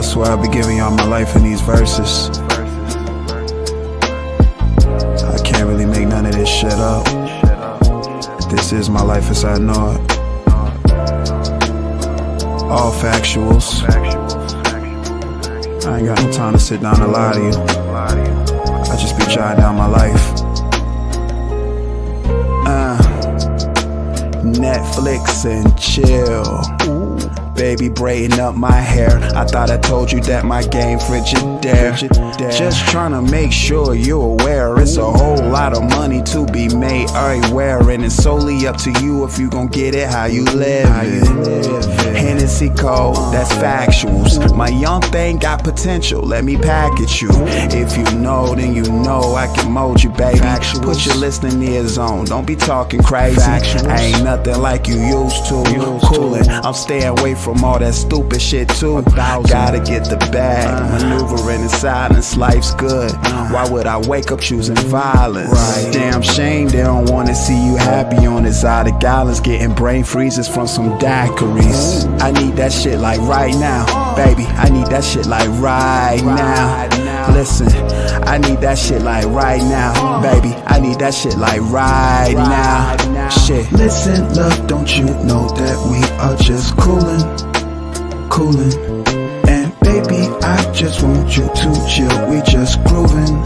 I swear I'll be giving y'all my life in these verses. I can't really make none of this shit up. This is my life as I know it. All factuals. I ain't got no time to sit down and lie to you. I just be jotting down my life. Netflix and chill. Baby braiding up my hair. I thought I told you that my game Frigidaire. Just trying to make sure you're aware. It's a whole lot of money to be made everywhere, and it's solely up to you if you gon' get it how you live it. Hennessy Code, that's factuals. My young thing got potential, let me package you. If you know, then you know I can mold you, baby. Put your listening ears on, don't be talking crazy. I ain't nothing like you used to. Coolin', I'm staying away from all that stupid shit too. Gotta get the bag, maneuvering in silence, life's good. Why would I wake up choosing violence? Damn shame they don't wanna see you happy on this exotic islands, getting brain freezes from some daiquiris. I need that shit like right now, baby. I need that shit like right now. Listen, I need that shit like right now, baby. I need that shit like right now. Shit. Listen, love, don't you know that we are just coolin'? And baby, I just want you to chill. We just groovin'.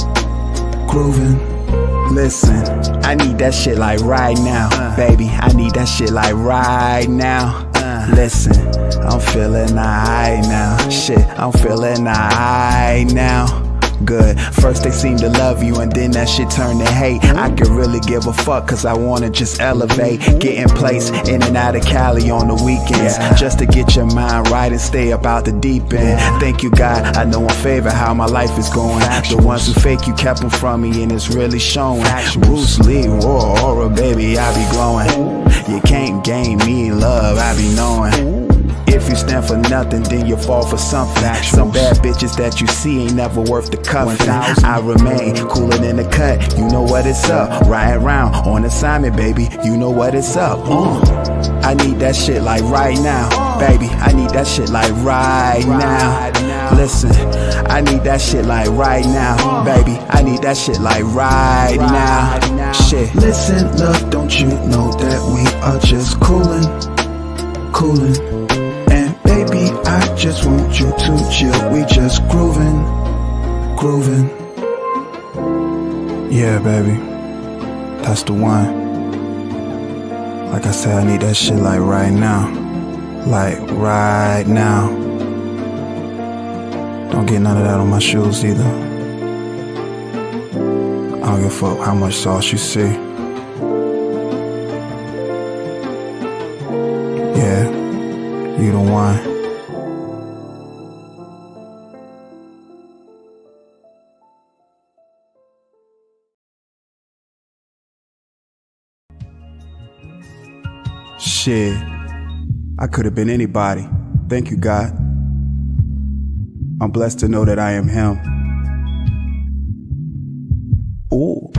Listen, I need that shit like right now, baby. I need that shit like right now. Listen, I'm feeling alright now. Shit, I'm feeling alright now. Good. First they seem to love you and then that shit turn to hate. I could really give a fuck cause I wanna just elevate. Get in place in and out of Cali on the weekends, just to get your mind right and stay about the deep end. Thank you God, I know I'm favored how my life is going. The ones who fake you kept them from me and it's really showing. Bruce Lee, aura, baby, I be glowing. You can't gain me love, I be knowing. If you stand for nothing, then you fall for something. Some bad bitches that you see ain't never worth the cuffing. I remain cooler than the cut, you know what it's up. Riding around on assignment, baby, you know what it's up. I need that shit like right now, baby. I need that shit like right now. Listen, I need that shit like right now, baby. I need that shit like right now. Shit. Listen, love, don't you know that we are just coolin'? And baby, I just want you to chill. We just groovin'. Yeah, baby, that's the one. Like I said, I need that shit like right now. Like right now. Don't get none of that on my shoes either. I don't give a fuck how much sauce you see. Yeah, you the one. Shit, I could have been anybody. Thank you, God. I'm blessed to know that I am him. Ooh.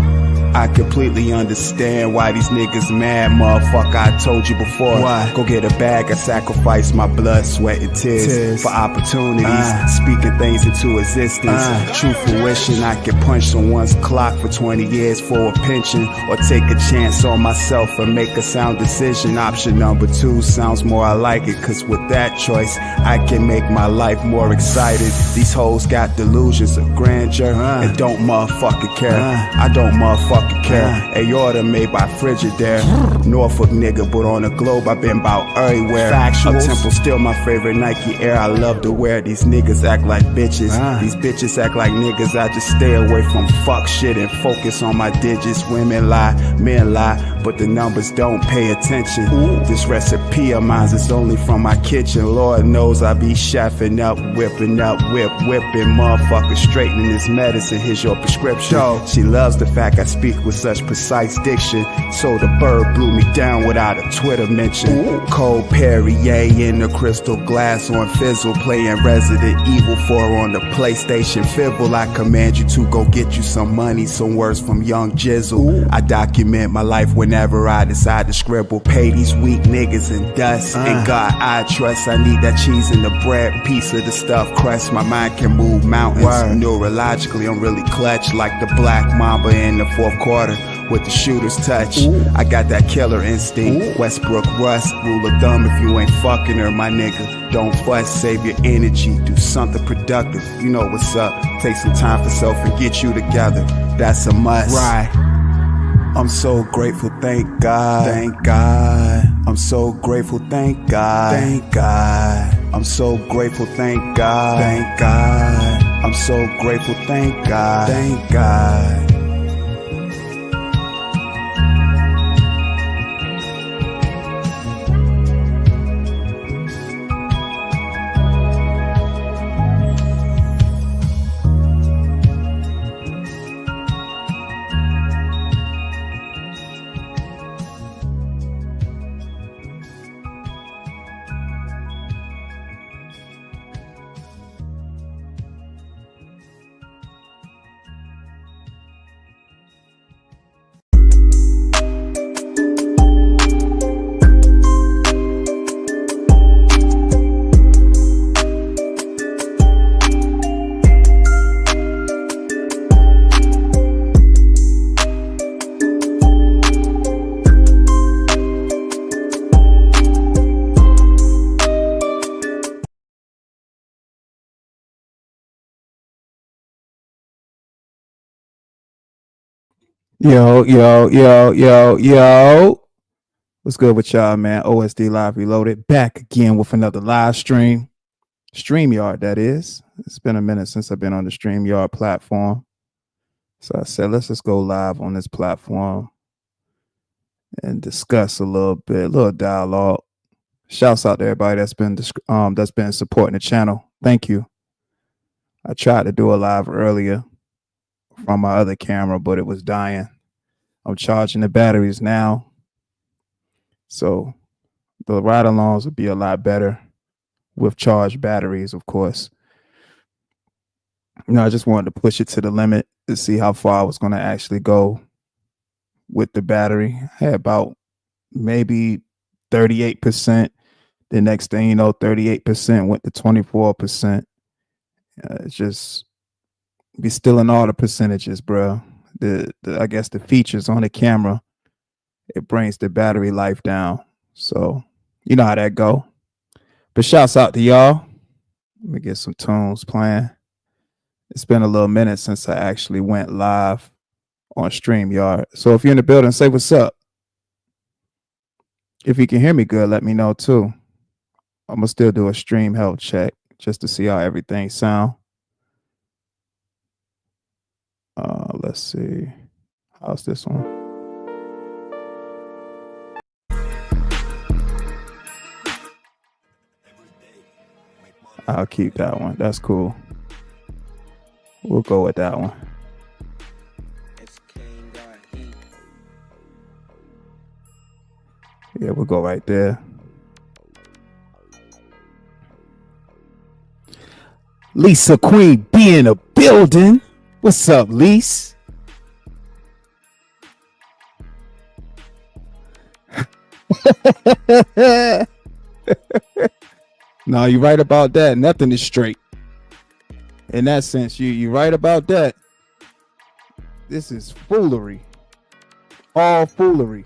I completely understand why these niggas mad, motherfucker. I told you before. Why? Go get a bag, I sacrifice my blood, sweat, and tears for opportunities, speaking things into existence. True fruition, I can punch someone's clock for 20 years for a pension, or take a chance on myself and make a sound decision. Option number 2 sounds more I like it, cause with that choice, I can make my life more excited. These hoes got delusions of grandeur and don't motherfucking care. I don't motherfucking care. Aorta made by Frigidaire. Norfolk nigga, but on the globe I've been about everywhere. Factuals. Up Temple still my favorite Nike Air. I love to wear. These niggas act like bitches. These bitches act like niggas. I just stay away from fuck shit and focus on my digits. Women lie, men lie, but the numbers don't pay attention. This recipe of mine is only from my kitchen. Lord knows I be chefing up, whipping, motherfucker, straightening this medicine. Here's your prescription. She loves the fact I speak with such precise diction, so the bird blew me down without a Twitter mention. Cold Perrier in the crystal glass on fizzle, playing Resident Evil 4 on the PlayStation Fibble. I command you to go get you some money, some words from Young Jizzle. I document my life whenever whenever I decide to scribble, pay these weak niggas in dust. In God I trust, I need that cheese in the bread, piece of the stuff crust. My mind can move mountains. Neurologically I'm really clutch, like the black mamba in the fourth quarter with the shooter's touch. I got that killer instinct. Westbrook Russ, rule of thumb, if you ain't fucking her, my nigga, don't fuss, save your energy, do something productive. You know what's up, take some time for self and get you together. That's a must. Right. I'm so grateful, thank God. Thank God. I'm so grateful, thank God. Thank God. I'm so grateful, thank God. Thank God. I'm so grateful, thank God. Thank God. Yo. What's good with y'all, man? OSD Live Reloaded, back again with another live stream. StreamYard, that is. It's been a minute since I've been on the StreamYard platform. So I said, let's just go live on this platform and discuss a little dialogue. Shouts out to everybody that's been supporting the channel. Thank you. I tried to do a live earlier from my other camera, but it was dying. I'm charging the batteries now, so the ride-alongs would be a lot better with charged batteries, of course. I just wanted to push it to the limit to see how far I was going to actually go with the battery. I had about maybe 38%. The next thing you know, 38% went to 24%. It's just be stealing all the percentages, bro. I guess the features on the camera, it brings the battery life down. So you know how that go. But shouts out to y'all. Let me get some tunes playing. It's been a little minute since I actually went live on StreamYard. So if you're in the building, say what's up. If you can hear me good, let me know too. I'm gonna still do a stream health check just to see how everything sound. Let's see. How's this one? I'll keep that one. That's cool. We'll go with that one. Yeah, we'll go right there. Lisa Queen be in a building. What's up, Lise? No, you're right about that. Nothing is straight. In that sense, you're right about that. This is foolery. All foolery.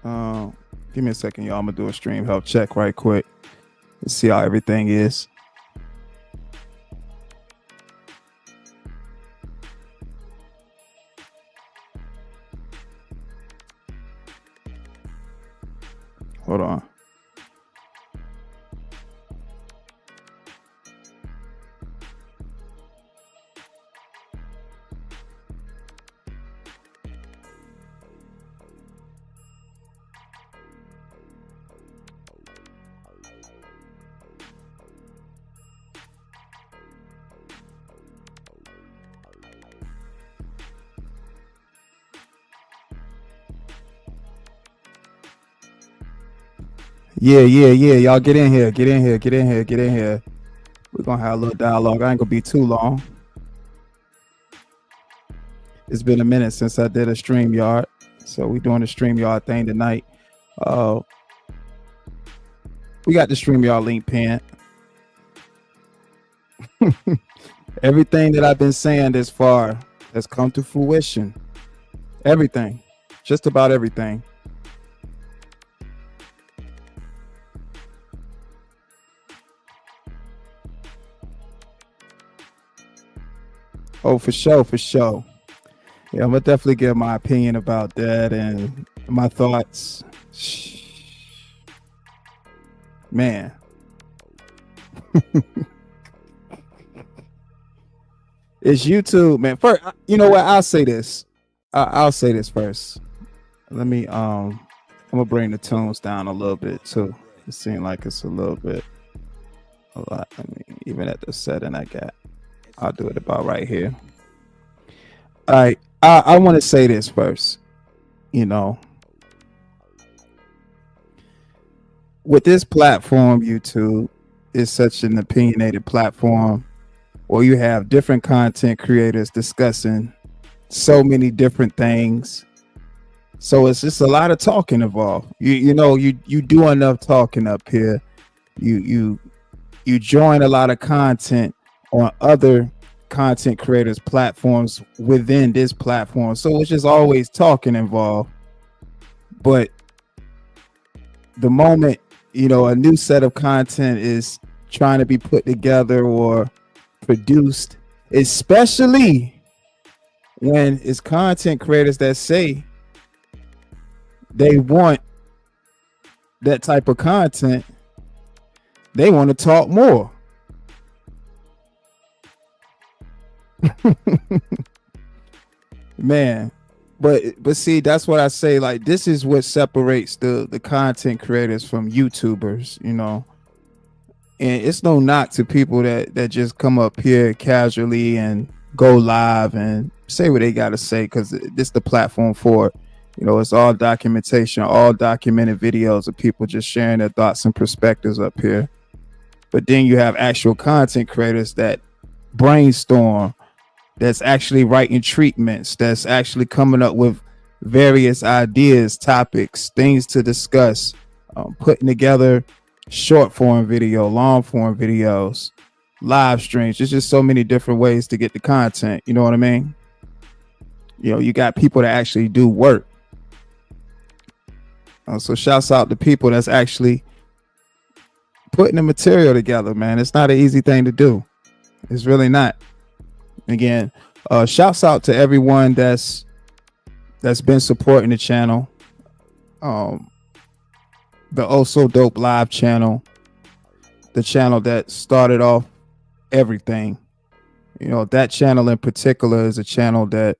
Give me a second, y'all. I'm gonna do a stream health check right quick. Let's see how everything is. Hold on. Yeah. Y'all get in here. We're gonna have a little dialogue. I ain't gonna be too long. It's been a minute since I did a StreamYard, so we're doing a StreamYard thing tonight. Uh, we got the StreamYard link pinned. Everything that I've been saying this far has come to fruition. Everything, just about everything. Oh, for sure, for sure. Yeah, I'm gonna definitely give my opinion about that and my thoughts. Man, it's YouTube, man. First, you know what? I'll say this. I'll say this first. Let me. I'm gonna bring the tones down a little bit too. It seems like it's a little bit, a lot. I mean, even at the setting I got, I'll do it about right here. All right. I want to say this first. You know, with this platform, YouTube is such an opinionated platform where you have different content creators discussing so many different things. So it's just a lot of talking involved. You do enough talking up here. You join a lot of content on other content creators platforms within this platform. So it's just always talking involved. But the moment, a new set of content is trying to be put together or produced, especially when it's content creators that say they want that type of content, they want to talk more. Man, but see, that's what I say. Like, this is what separates the content creators from YouTubers, and it's no knock to people that just come up here casually and go live and say what they got to say, because this the platform for it. It's all documentation, all documented videos of people just sharing their thoughts and perspectives up here. But then you have actual content creators that brainstorm, that's actually writing treatments, that's actually coming up with various ideas, topics, things to discuss, putting together short form video, long form videos, live streams. There's just so many different ways to get the content. You know what I mean? You got people that actually do work. So shouts out to people that's actually putting the material together, man. It's not an easy thing to do. It's really not. Again, shouts out to everyone that's been supporting the channel. The Also Dope Live channel, the channel that started off everything. That channel in particular is a channel that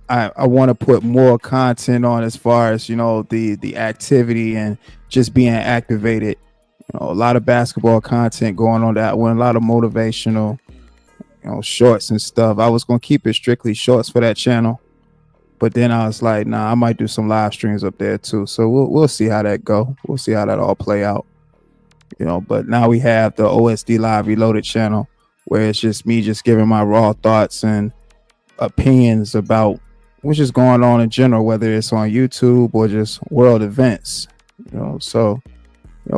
I want to put more content on, as far as the activity and just being activated. A lot of basketball content going on that one, a lot of motivational shorts and stuff. I was going to keep it strictly shorts for that channel, but then I was like, nah, I might do some live streams up there too. So we'll see how that go. We'll see how that all play out. But now we have the OSD Live Reloaded channel, where it's just me just giving my raw thoughts and opinions about what's just going on in general, whether it's on YouTube or just world events. So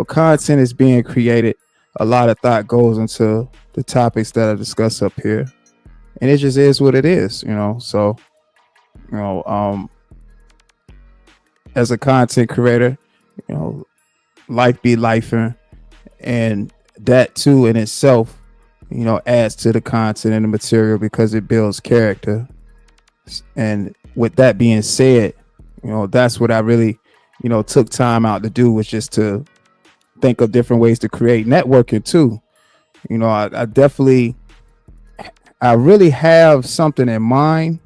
content is being created. A lot of thought goes into the topics that I discuss up here, and it just is what it is. So as a content creator, life be lifing, and that too in itself adds to the content and the material, because it builds character. And with that being said, that's what I really took time out to do, was just to think of different ways to create networking too. I really have something in mind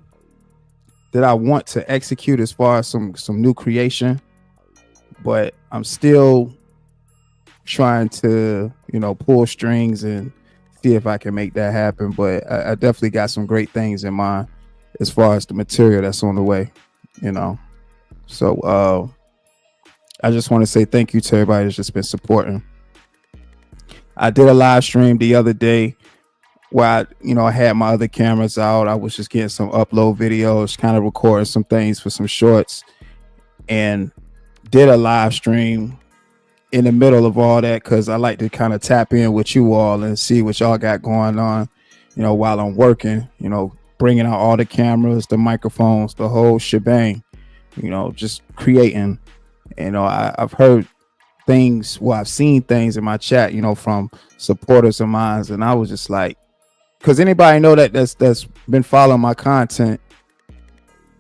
that I want to execute as far as some new creation, but I'm still trying to pull strings and see if I can make that happen. But I definitely got some great things in mind as far as the material that's on the way. So I just want to say thank you to everybody that's just been supporting. I did a live stream the other day where I had my other cameras out. I was just getting some upload videos, kind of recording some things for some shorts, and did a live stream in the middle of all that, because I like to kind of tap in with you all and see what y'all got going on, while I'm working, bringing out all the cameras, the microphones, the whole shebang, just creating. I've heard things, I've seen things in my chat, from supporters of mine, and I was just like, because anybody know that's been following my content,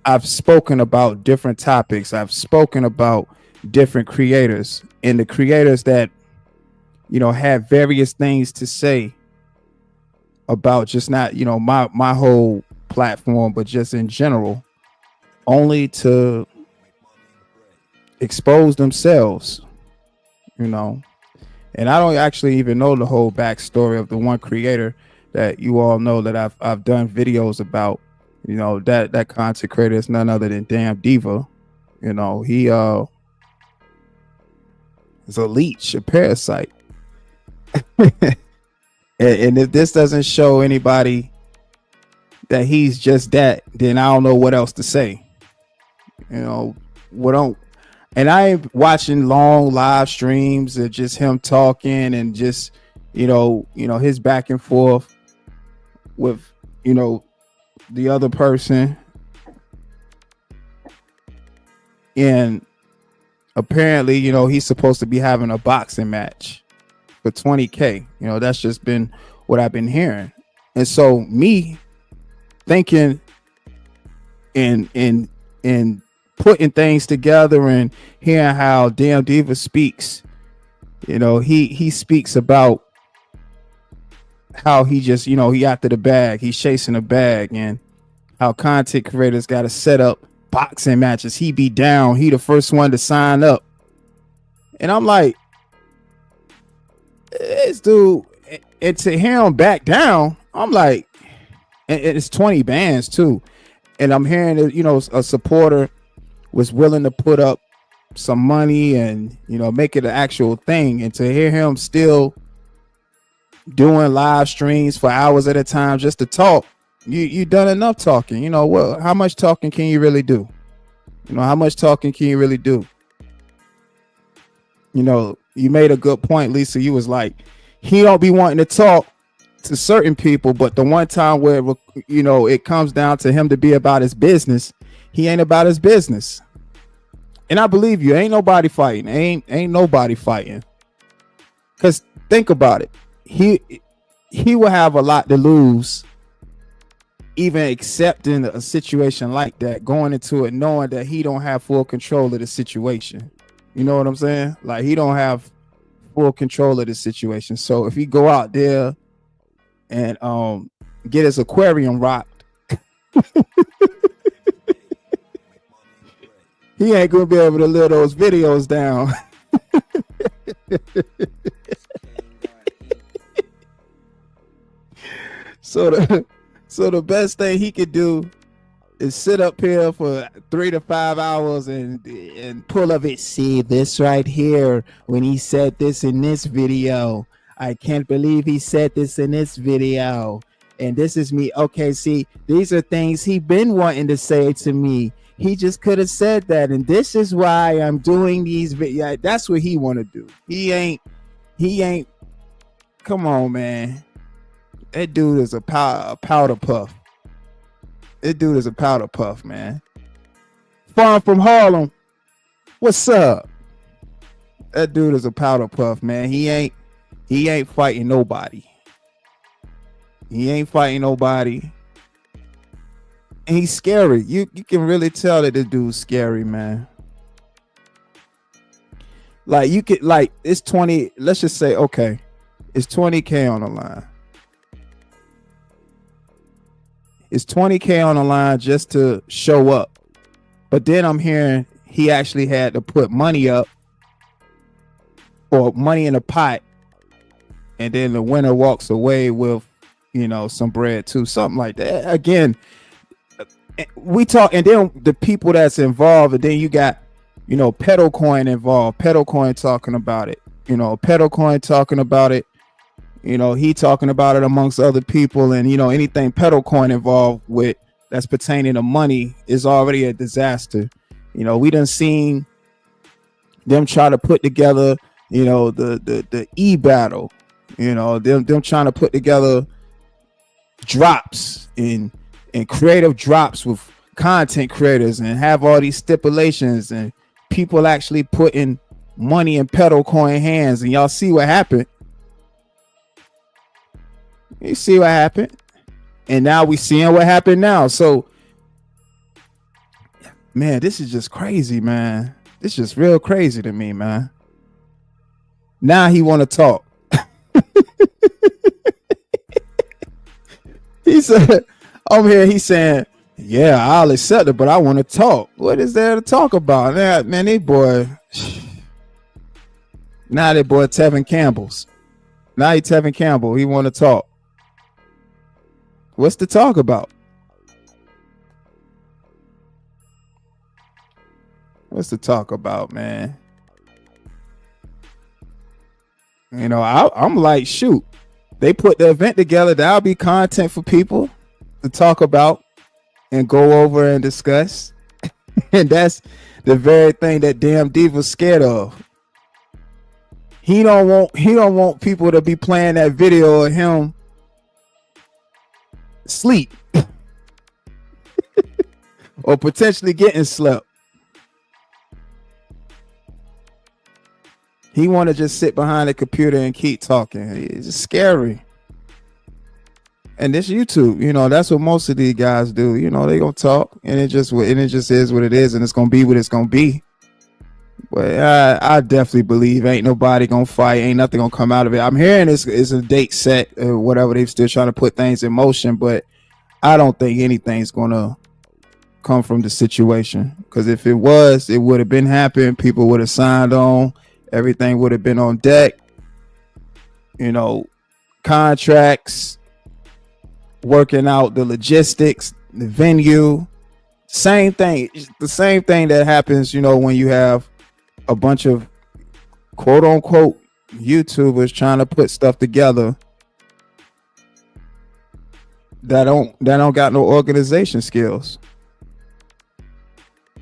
I've spoken about different topics. I've spoken about different creators, and the creators that have various things to say about just not my whole platform, but just in general, only to expose themselves, and I don't actually even know the whole backstory of the one creator that you all know that I've done videos about. That content creator is none other than Damn Diva. He is a leech, a parasite. and if this doesn't show anybody that he's just that, then I don't know what else to say. And I ain't watching long live streams of just him talking and just his back and forth with the other person. And apparently he's supposed to be having a boxing match for 20K. That's just been what I've been hearing. And so me thinking and putting things together and hearing how Damn Diva speaks, he speaks about how he just he after the bag, he's chasing a bag, and how content creators got to set up boxing matches. He be down, he the first one to sign up. And I'm like, this dude, and to hear him back down, I'm like, and it's 20 bands too. And I'm hearing that a supporter was willing to put up some money and make it an actual thing. And to hear him still doing live streams for hours at a time just to talk, you done enough talking. Well, how much talking can you really do? How much talking can you really do? You made a good point, Lisa. You was like, he don't be wanting to talk to certain people, but the one time where it comes down to him to be about his business, he ain't about his business. And I believe you. Ain't nobody fighting. Ain't nobody fighting. Because think about it. He will have a lot to lose, even accepting a situation like that, going into it knowing that he don't have full control of the situation. You know what I'm saying? Like, he don't have full control of the situation. So if he go out there and get his aquarium rocked, he ain't gonna be able to live those videos down. So the best thing he could do is sit up here for 3 to 5 hours and pull up it. See this right here when he said this in this video. I can't believe he said this in this video. And this is me. Okay, see, these are things he been wanting to say to me. He just could have said that, and this is why I'm doing these videos. That's what he want to do. He ain't. Come on, man. That dude is a powder puff. That dude is a powder puff, man. Farm from Harlem. What's up? That dude is a powder puff, man. He ain't fighting nobody. He ain't fighting nobody. And he's scary. You can really tell that this dude's scary, man. Like, you could, like, it's 20, let's just say, okay, it's 20K on the line. It's 20K on the line just to show up. But then I'm hearing he actually had to put money up, or money in a pot, and then the winner walks away with, some bread too, something like that. Again, we talk, and then the people that's involved, and then you got, Pedal Coin involved. Pedal Coin talking about it. Pedal Coin talking about it. You know, he talking about it amongst other people, and you know, anything pedal coin involved with that's pertaining to money is already a disaster. You know, we done seen them try to put together, you know, the e-battle, you know, them trying to put together drops and creative drops with content creators and have all these stipulations and people actually putting money in pedal coin hands, and y'all see what happened. You see what happened, and now we seeing what happened now. So, man, this is just crazy, man. This is just real crazy to me, man. Now he want to talk. He said, "I'm here." He's saying, "Yeah, I'll accept it, but I want to talk." What is there to talk about? Man, they boy. Now they boy Tevin Campbell's. Now he Tevin Campbell. He want to talk. What's to talk about? What's to talk about, man? You know, I'm like, shoot. They put the event together. That'll be content for people to talk about and go over and discuss. And that's the very thing that damn Diva's scared of. He don't want people to be playing that video of him sleep or potentially getting slept. He want to just sit behind the computer and keep talking. It's scary. And this YouTube, you know, that's what most of these guys do. You know, they gonna talk, and it just is what it is, and it's gonna be what it's gonna be. But I definitely believe ain't nobody gonna fight, ain't nothing gonna come out of it. I'm hearing it's a date set or whatever. They're still trying to put things in motion, but I don't think anything's gonna come from the situation. Because if it was, it would have been happening. People would have signed on. Everything would have been on deck. You know, contracts, working out the logistics, the venue, same thing. It's the same thing that happens, you know, when you have a bunch of quote unquote YouTubers trying to put stuff together that don't got no organization skills.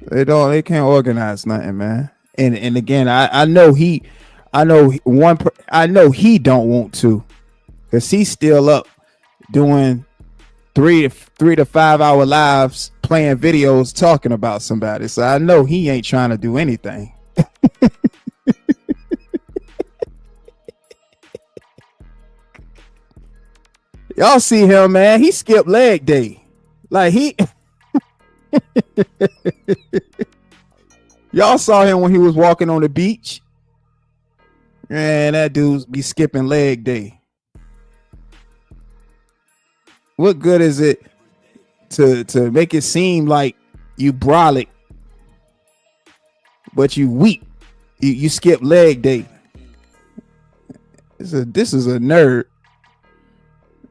They can't organize nothing, man. And again, I know he don't want to, because he's still up doing 3 to 5 hour lives playing videos talking about somebody. So I know he ain't trying to do anything. Y'all see him, man. He skipped leg day. Like he y'all saw him when he was walking on the beach. Man, that dude's be skipping leg day. What good is it to make it seem like you brolic, but you weak? You skip leg day. This is a nerd.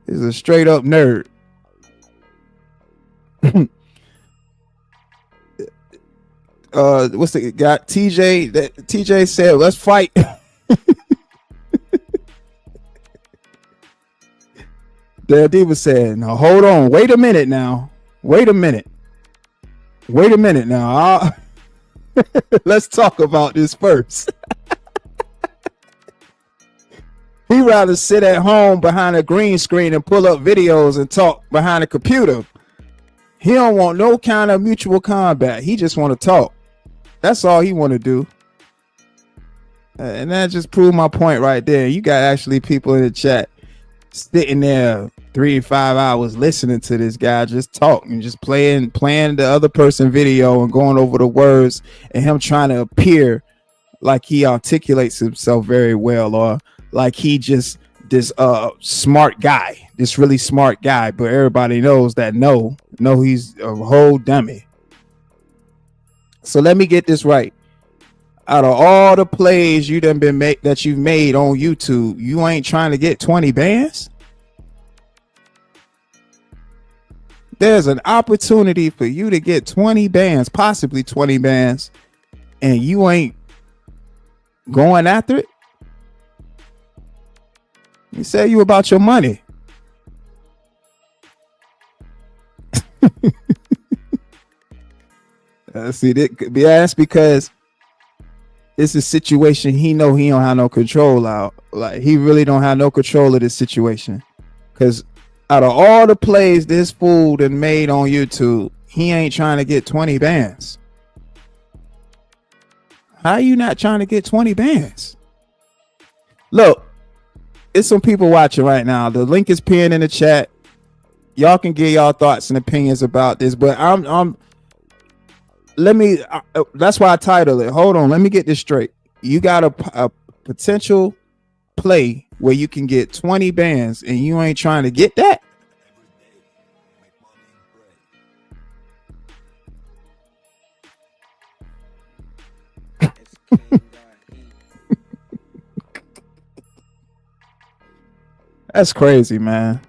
This is a straight up nerd. What's the guy? TJ? That TJ said, "Let's fight." The Diva said, "No, hold on. Wait a minute now. Wait a minute now. Let's talk about this first." He'd rather sit at home behind a green screen and pull up videos and talk behind a computer. He don't want no kind of mutual combat. He just want to talk. That's all he want to do. And that just proved my point right there. You got actually people in the chat sitting there 3 to 5 hours listening to this guy just talk and just playing the other person video and going over the words and him trying to appear like he articulates himself very well, or like he just this smart guy, this really smart guy. But everybody knows that no, he's a whole dummy. So let me get this right. Out of all the plays you done been that you've made on YouTube, you ain't trying to get 20 bands? There's an opportunity for you to get 20 bands, possibly 20 bands, and you ain't going after it? He said you about your money. See, that's because it's a situation he know he don't have no control out. Like, he really don't have no control of this situation. Because out of all the plays this fool done made on YouTube, he ain't trying to get 20 bands. How are you not trying to get 20 bands? Look, it's some people watching right now. The link is pinned in the chat. Y'all can give y'all thoughts and opinions about this, but that's why I titled it. Hold on, let me get this straight. You got a potential play where you can get 20 bands and you ain't trying to get that? That's crazy, man.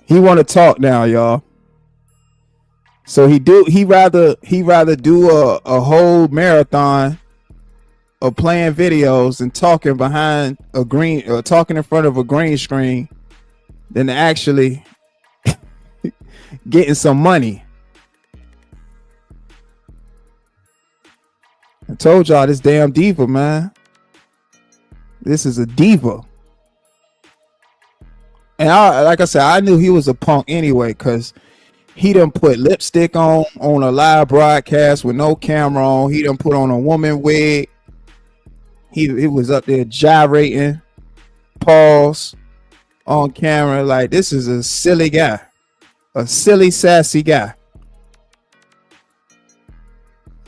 He want to talk now, y'all. So he rather do a whole marathon of playing videos and talking behind a green or talking in front of a green screen than actually getting some money. I told y'all this damn diva, man. This is a diva. And like I said, I knew he was a punk anyway, because he done put lipstick on a live broadcast with no camera on. He done put on a woman wig. He was up there gyrating, pause on camera. Like, this is a silly guy, a silly, sassy guy.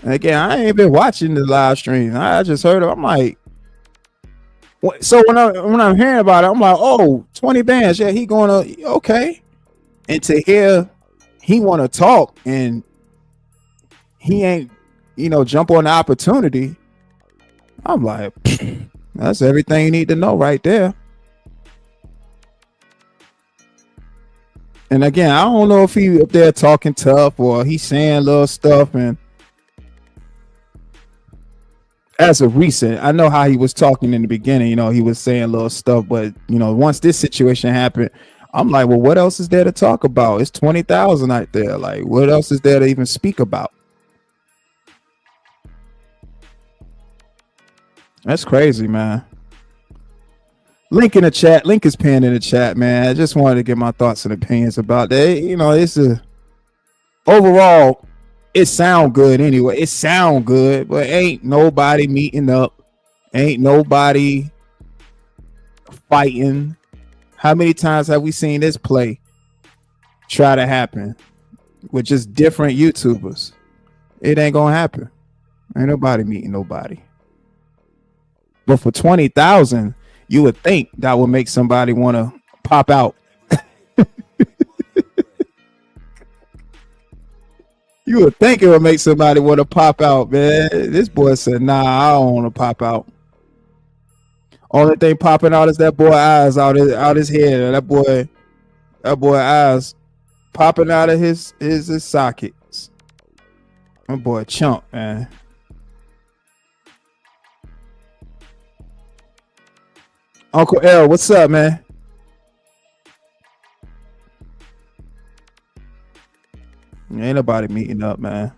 And again, I ain't been watching the live stream. I just heard it. I'm like, so when I'm hearing about it, I'm like, oh, 20 bands. Yeah, he gonna, okay. And to hear he want to talk and he ain't, jump on the opportunity. I'm like, that's everything you need to know right there. And again, I don't know if he up there talking tough or he's saying little stuff. And as of recent, I know how he was talking in the beginning, he was saying little stuff, but once this situation happened, I'm like, well, what else is there to talk about? It's 20,000 out there. Like, what else is there to even speak about? That's crazy, man. Link in the chat. Link is pinned in the chat, man. I just wanted to get my thoughts and opinions about that. Overall, it sound good anyway. It sound good, but ain't nobody meeting up. Ain't nobody fighting. How many times have we seen this play try to happen with just different YouTubers? It ain't gonna happen. Ain't nobody meeting nobody. But for 20,000, you would think that would make somebody want to pop out. You would think it would make somebody want to pop out, man. This boy said, nah, I don't want to pop out. Only thing popping out is that boy eyes out his head. That boy eyes popping out of his sockets. My boy chump, man. Uncle L, what's up, man? Ain't nobody meeting up, man.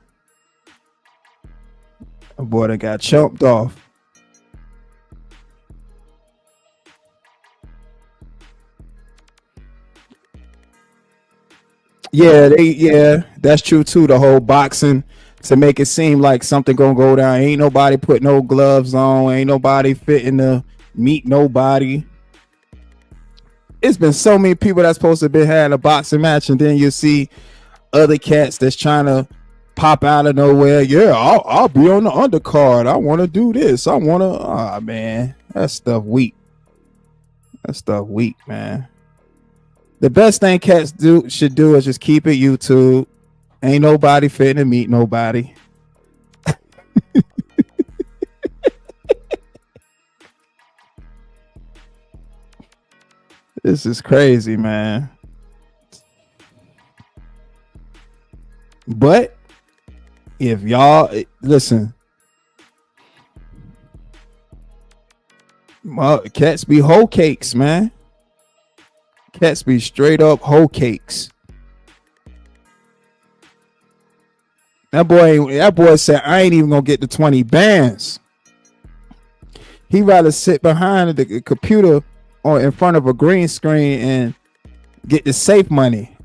A boy that got chumped off. Yeah, that's true too. The whole boxing to make it seem like something gonna go down. Ain't nobody put no gloves on. Ain't nobody fitting to meet nobody. It's been so many people that's supposed to be having a boxing match, and then you see other cats that's trying to pop out of nowhere. Yeah, I'll be on the undercard. I want to do this. I want to. Man, that stuff weak. That stuff weak, man. The best thing cats should do is just keep it YouTube. Ain't nobody fitting to meet nobody. This is crazy, man. But if y'all listen, well, cats be whole cakes, man. Cats be straight up hoe cakes. That boy said, I ain't even gonna get the 20 bands. He rather sit behind the computer or in front of a green screen and get the safe money.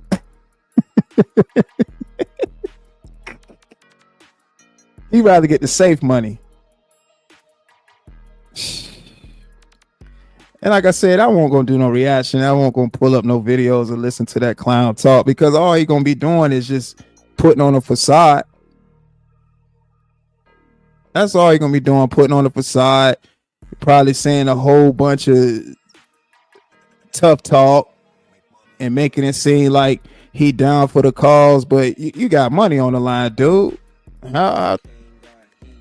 He rather get the safe money. And like I said, I won't gonna do no reaction. I won't gonna pull up no videos or listen to that clown talk, because all he gonna be doing is just putting on a facade. That's all he gonna be doing, putting on a facade. Probably saying a whole bunch of tough talk and making it seem like he down for the cause, but you got money on the line, dude.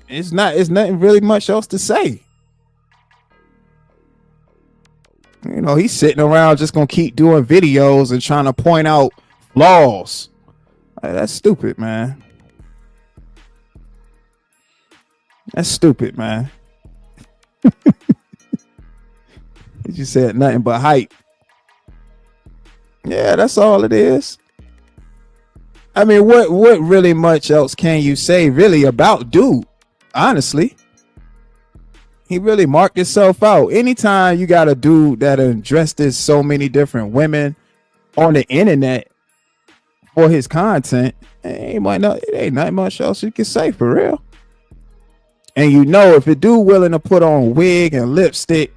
It's nothing really much else to say. You know, he's sitting around just gonna keep doing videos and trying to point out flaws. That's stupid, man. That's stupid, man. You said nothing but hype. Yeah, that's all it is. I mean, what really much else can you say really about dude? Honestly, he really marked himself out. Anytime you got a dude that dressed as so many different women on the internet for his content, it ain't nothing much else you can say for real. And you know, if a dude willing to put on wig and lipstick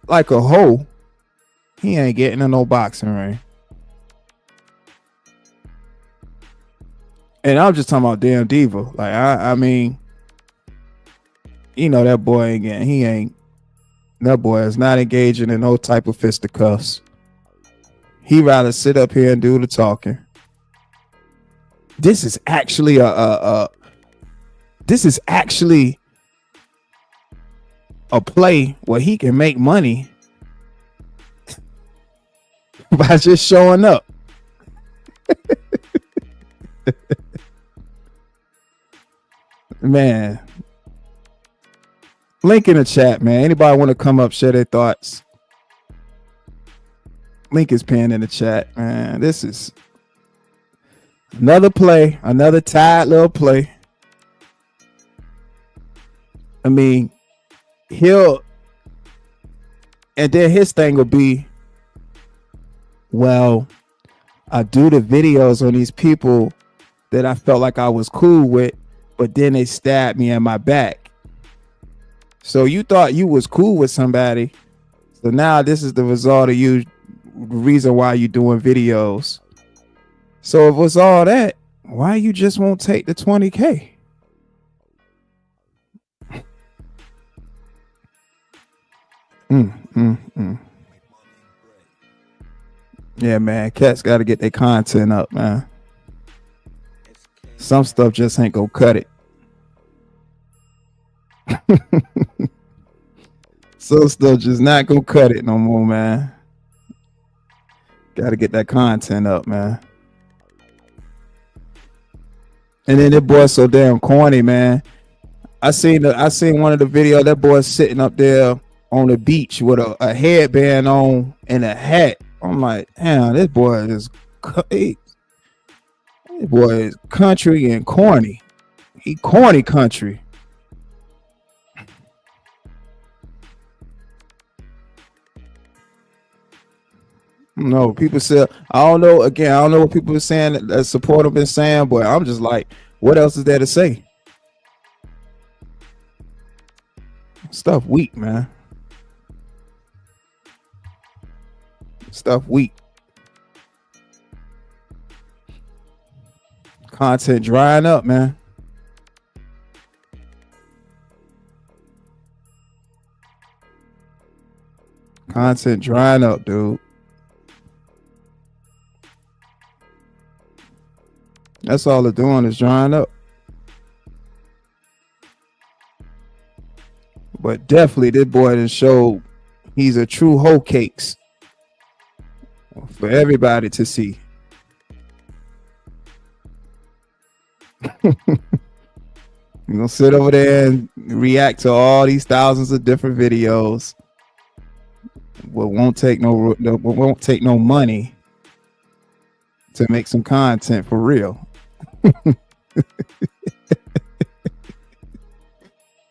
like a hoe, he ain't getting in no boxing ring. And I'm just talking about damn diva. Like I mean, you know, that boy ain't getting, that boy is not engaging in no type of fisticuffs. He rather sit up here and do the talking. This is actually a play where he can make money by just showing up. Man, link in the chat, man. Anybody want to come up, share their thoughts? Link is pinned in the chat, man. This is another play, another tired little play. I mean, and then his thing will be, well, I do the videos on these people that I felt like I was cool with, but then they stabbed me in my back. So you thought you was cool with somebody. So now this is the result of you, the reason why you doing videos. So if it was all that, why you just won't take the 20K? Yeah, man, cats got to get their content up, man. Some stuff just ain't gonna cut it. Some stuff just not gonna cut it no more, man. Got to get that content up, man. And then that boy's so damn corny, man. I seen one of the videos, that boy sitting up there on the beach with a headband on and a hat. I'm like, damn, this boy is country and corny. He corny country. No, people say, I don't know what people are saying that support him been saying, but I'm just like, what else is there to say? Stuff weak, man. Stuff weak. Content drying up, man. Content drying up, dude. That's all they're doing is drying up. But definitely this boy done showed he's a true hoe cakes for everybody to see. You're gonna sit over there and react to all these thousands of different videos won't take no money to make some content for real.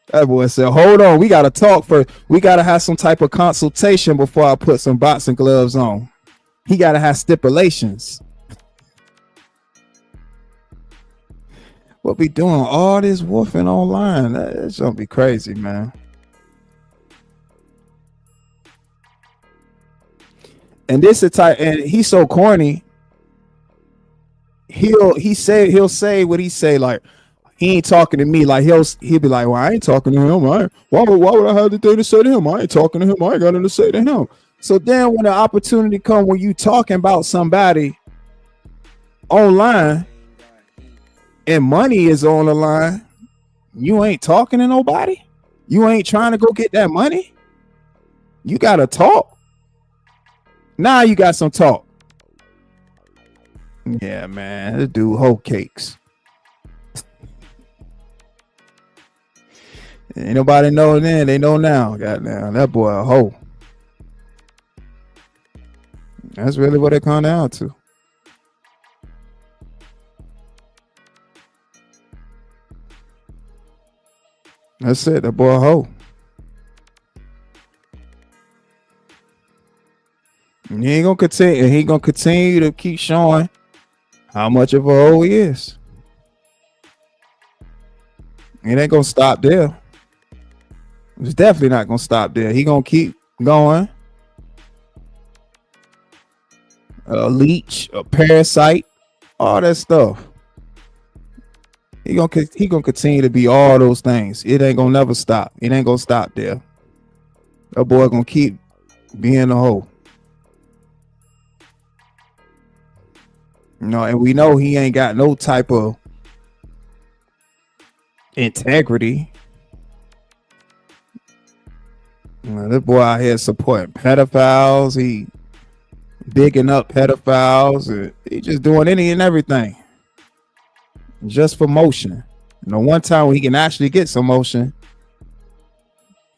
That boy said, hold on, we gotta talk first. We gotta have some type of consultation before I put some boxing gloves on. He gotta have stipulations. What be doing all this woofing online? That's gonna be crazy, man. And this is type, and he's so corny. He'll say what he say, like he ain't talking to me. Like he'll be like, well, I ain't talking to him. Why would I have the thing to say to him? I ain't talking to him. I ain't got nothing to say to him. So then when the opportunity come when you talking about somebody online and money is on the line, you ain't talking to nobody. You ain't trying to go get that money. You gotta talk. Now you got some talk. Yeah, man, this dude hoe cakes. Ain't nobody know then, they know now. Goddamn, that boy a hoe. That's really what it come down to. That's it, that boy a hoe. And he gonna continue to keep showing how much of a hoe he is. It ain't gonna stop there. It's definitely not gonna stop there. He gonna keep going. A leech, a parasite, all that stuff. He gonna continue to be all those things. It ain't gonna never stop. It ain't gonna stop there. That boy gonna keep being a hoe. You know, and we know he ain't got no type of integrity. You know, this boy out here supporting pedophiles. He bigging up pedophiles. And he just doing any and everything just for motion. You know, one time when he can actually get some motion,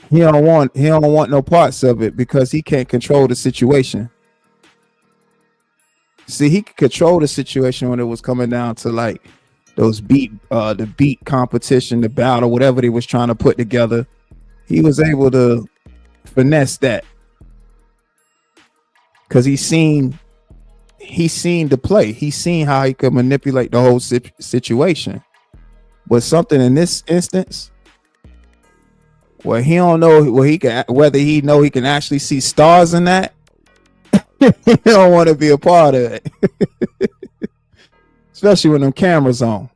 he don't want no parts of it because he can't control the situation. See, he could control the situation when it was coming down to like those the beat competition, the battle, whatever they was trying to put together. He was able to finesse that because he seen the play. He seen how he could manipulate the whole situation. But something in this instance where he don't know whether he know he can actually see stars in that. He don't want to be a part of it. Especially when them cameras on.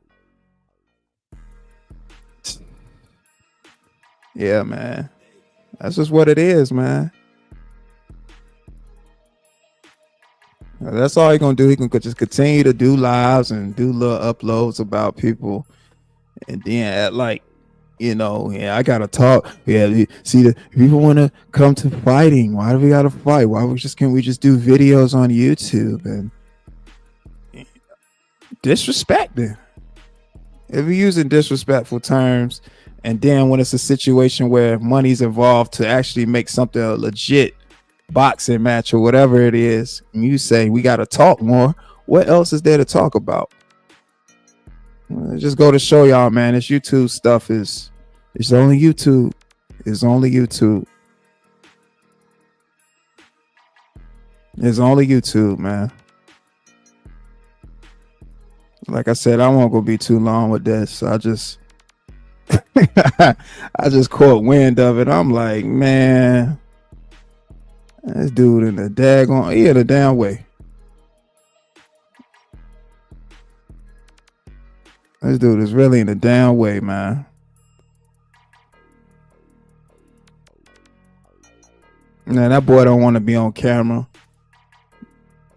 Yeah, man. That's just what it is, man. That's all he's gonna do. He can just continue to do lives and do little uploads about people, and then at like, you know, yeah, I gotta talk. Yeah, see, the people want to come to fighting. Why do we gotta fight? Why can't we just do videos on YouTube and disrespecting? If you're using disrespectful terms, and then when it's a situation where money's involved to actually make something a legit boxing match or whatever it is, and you say we gotta talk more, what else is there to talk about? Just go to show y'all, man, this YouTube stuff it's only YouTube. It's only YouTube. It's only YouTube, man. Like I said, I won't go be too long with this. I just caught wind of it. I'm like, man, this dude in the the damn way. This dude is really in the damn way, man. Man, that boy don't want to be on camera.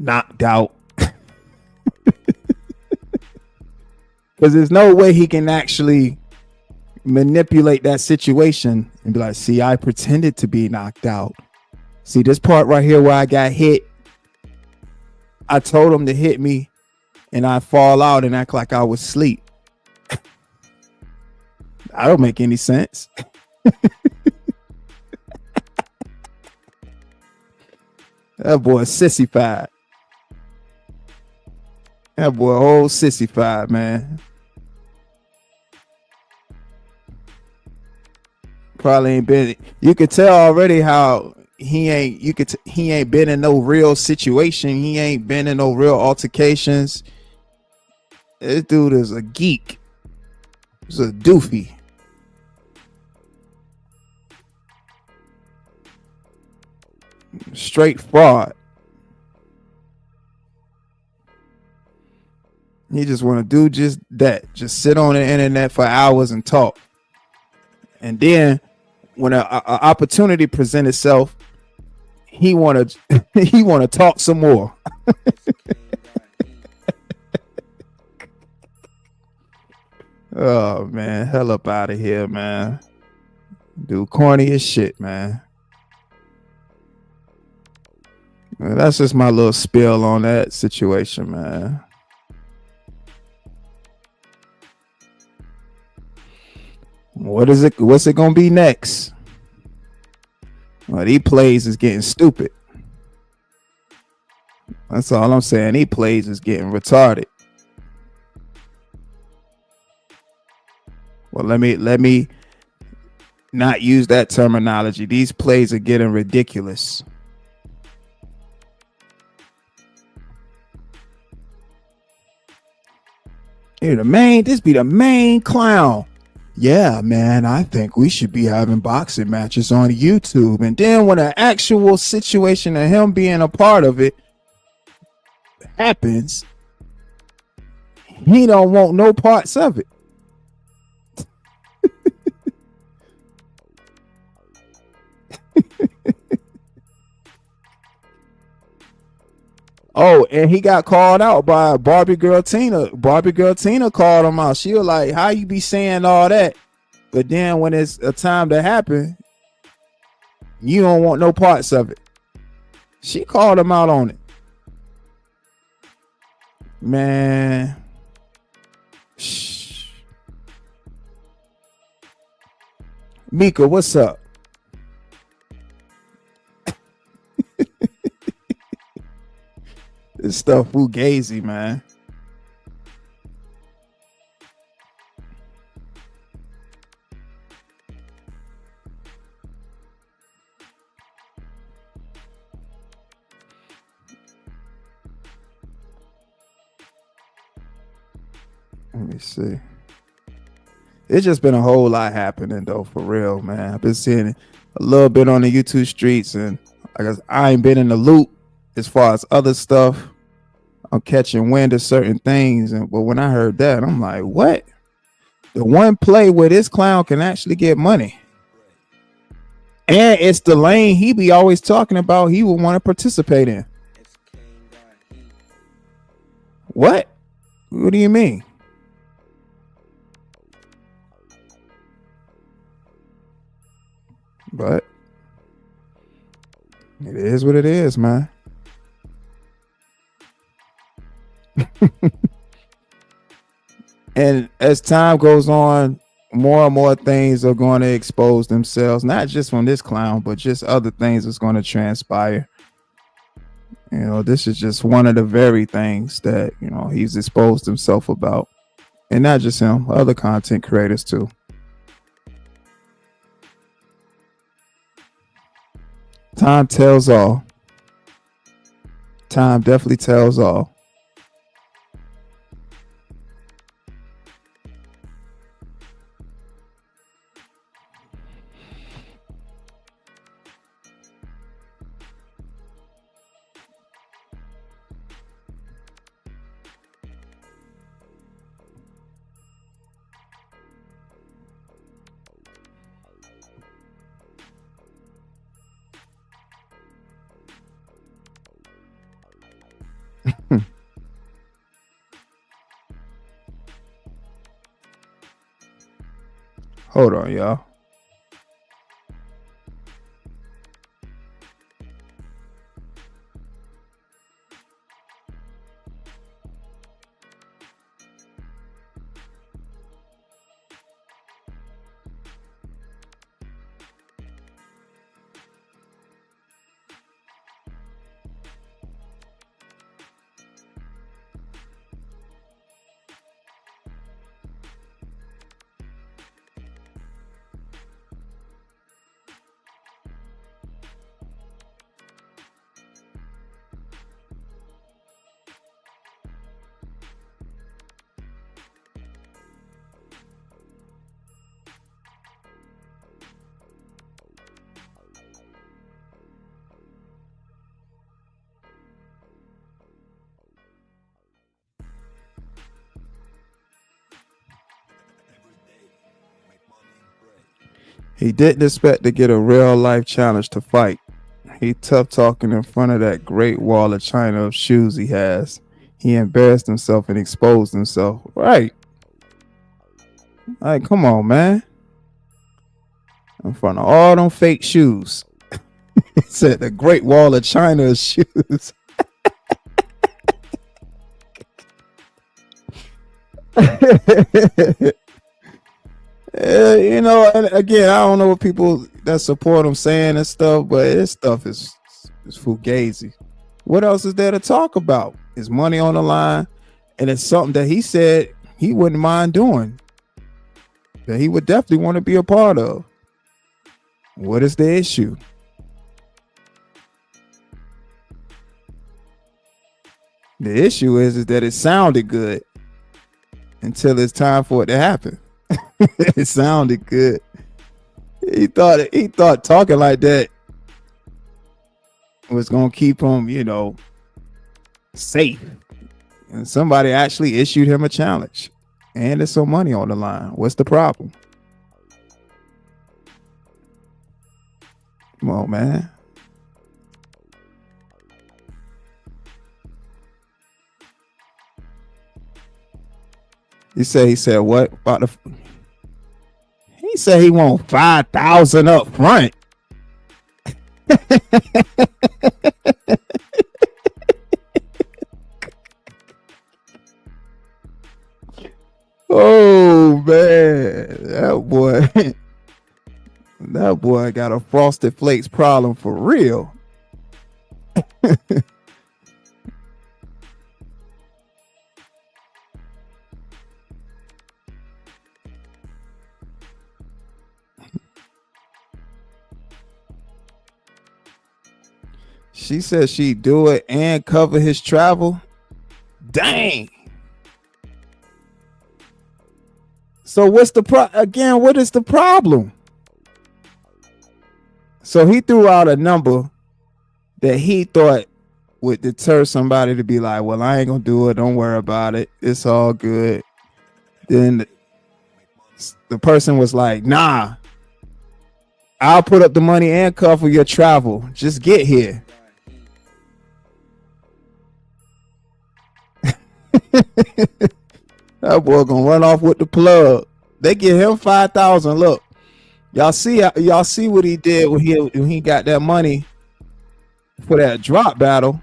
Knocked out. Because there's no way he can actually manipulate that situation and be like, see, I pretended to be knocked out. See this part right here where I got hit. I told him to hit me and I fall out and act like I was asleep. I don't make any sense. That boy sissified. That boy old sissified, man. Probably ain't been. You could tell already how he ain't. He ain't been in no real situation. He ain't been in no real altercations. This dude is a geek. He's a doofy. Straight fraud. He just want to do just that. Just sit on the internet for hours and talk. And then when an opportunity presents itself, he want to talk some more. Oh man, hell up out of here, man. Dude, corny as shit, man. That's just my little spill on that situation, man. What's it gonna be next? Well, these plays is getting stupid. That's all I'm saying. These plays is getting retarded. Well, let me not use that terminology. These plays are getting ridiculous. This be the main clown. Yeah, man, I think we should be having boxing matches on YouTube. And then when an actual situation of him being a part of it happens, he don't want no parts of it. Oh, and he got called out by Barbie Girl Tina. Barbie Girl Tina called him out. She was like, how you be saying all that? But then when it's a time to happen, you don't want no parts of it. She called him out on it. Man. Shh. Mika, what's up? This stuff fugazi, man. Let me see. It's just been a whole lot happening though, for real, man. I've been seeing it a little bit on the YouTube streets, and I guess I ain't been in the loop as far as other stuff. I'm catching wind of certain things, but when I heard that, I'm like, what? The one play where this clown can actually get money, and it's the lane he be always talking about he would want to participate in. What do you mean? But it is what it is, man. And as time goes on, more and more things are going to expose themselves, not just from this clown, but just other things that's going to transpire. This is just one of the very things that, he's exposed himself about. And not just him, other content creators too. Time tells all. Time definitely tells all. Hold on, y'all. He didn't expect to get a real life challenge to fight. He tough talking in front of that great wall of China of shoes he has. He embarrassed himself and exposed himself. Right. Like, come on, man. In front of all them fake shoes. He said the great wall of China of shoes. You know, and again, I don't know what people that support him saying and stuff, but this stuff is fugazi. What else is there to talk about? His money on the line, and it's something that he said he wouldn't mind doing, that he would definitely want to be a part of. What is the issue? The issue is that it sounded good until it's time for it to happen. It sounded good. He thought talking like that was gonna keep him, you know, safe. And somebody actually issued him a challenge. And there's some money on the line. What's the problem? Come on, man. He said what about the? He said he want 5,000 up front. Oh man, that boy got a Frosted Flakes problem for real. She said she'd do it and cover his travel. Dang. So what's the what is the problem? So he threw out a number that he thought would deter somebody to be like, well, I ain't gonna do it. Don't worry about it. It's all good. Then the person was like, nah, I'll put up the money and cover your travel. Just get here. That boy gonna run off with the plug. They give him 5,000. Look, y'all see what he did when he got that money for that drop battle.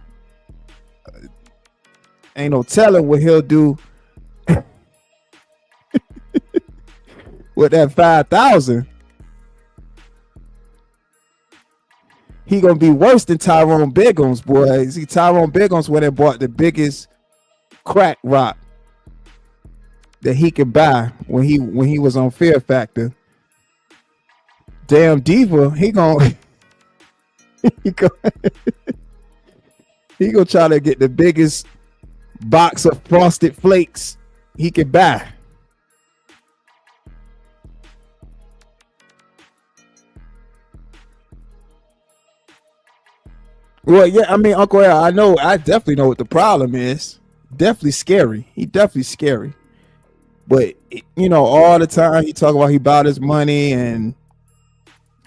Ain't no telling what he'll do with that 5,000. He gonna be worse than Tyrone Biggums, boy. See, Tyrone Biggums went and bought the biggest crack rock that he could buy when he was on Fear Factor. Damn Diva, he gonna try to get the biggest box of Frosted Flakes he could buy. Well, yeah, I mean, Uncle Al, I definitely know what the problem is. Definitely scary. He definitely scary. But, you know, all the time he talk about he bought his money and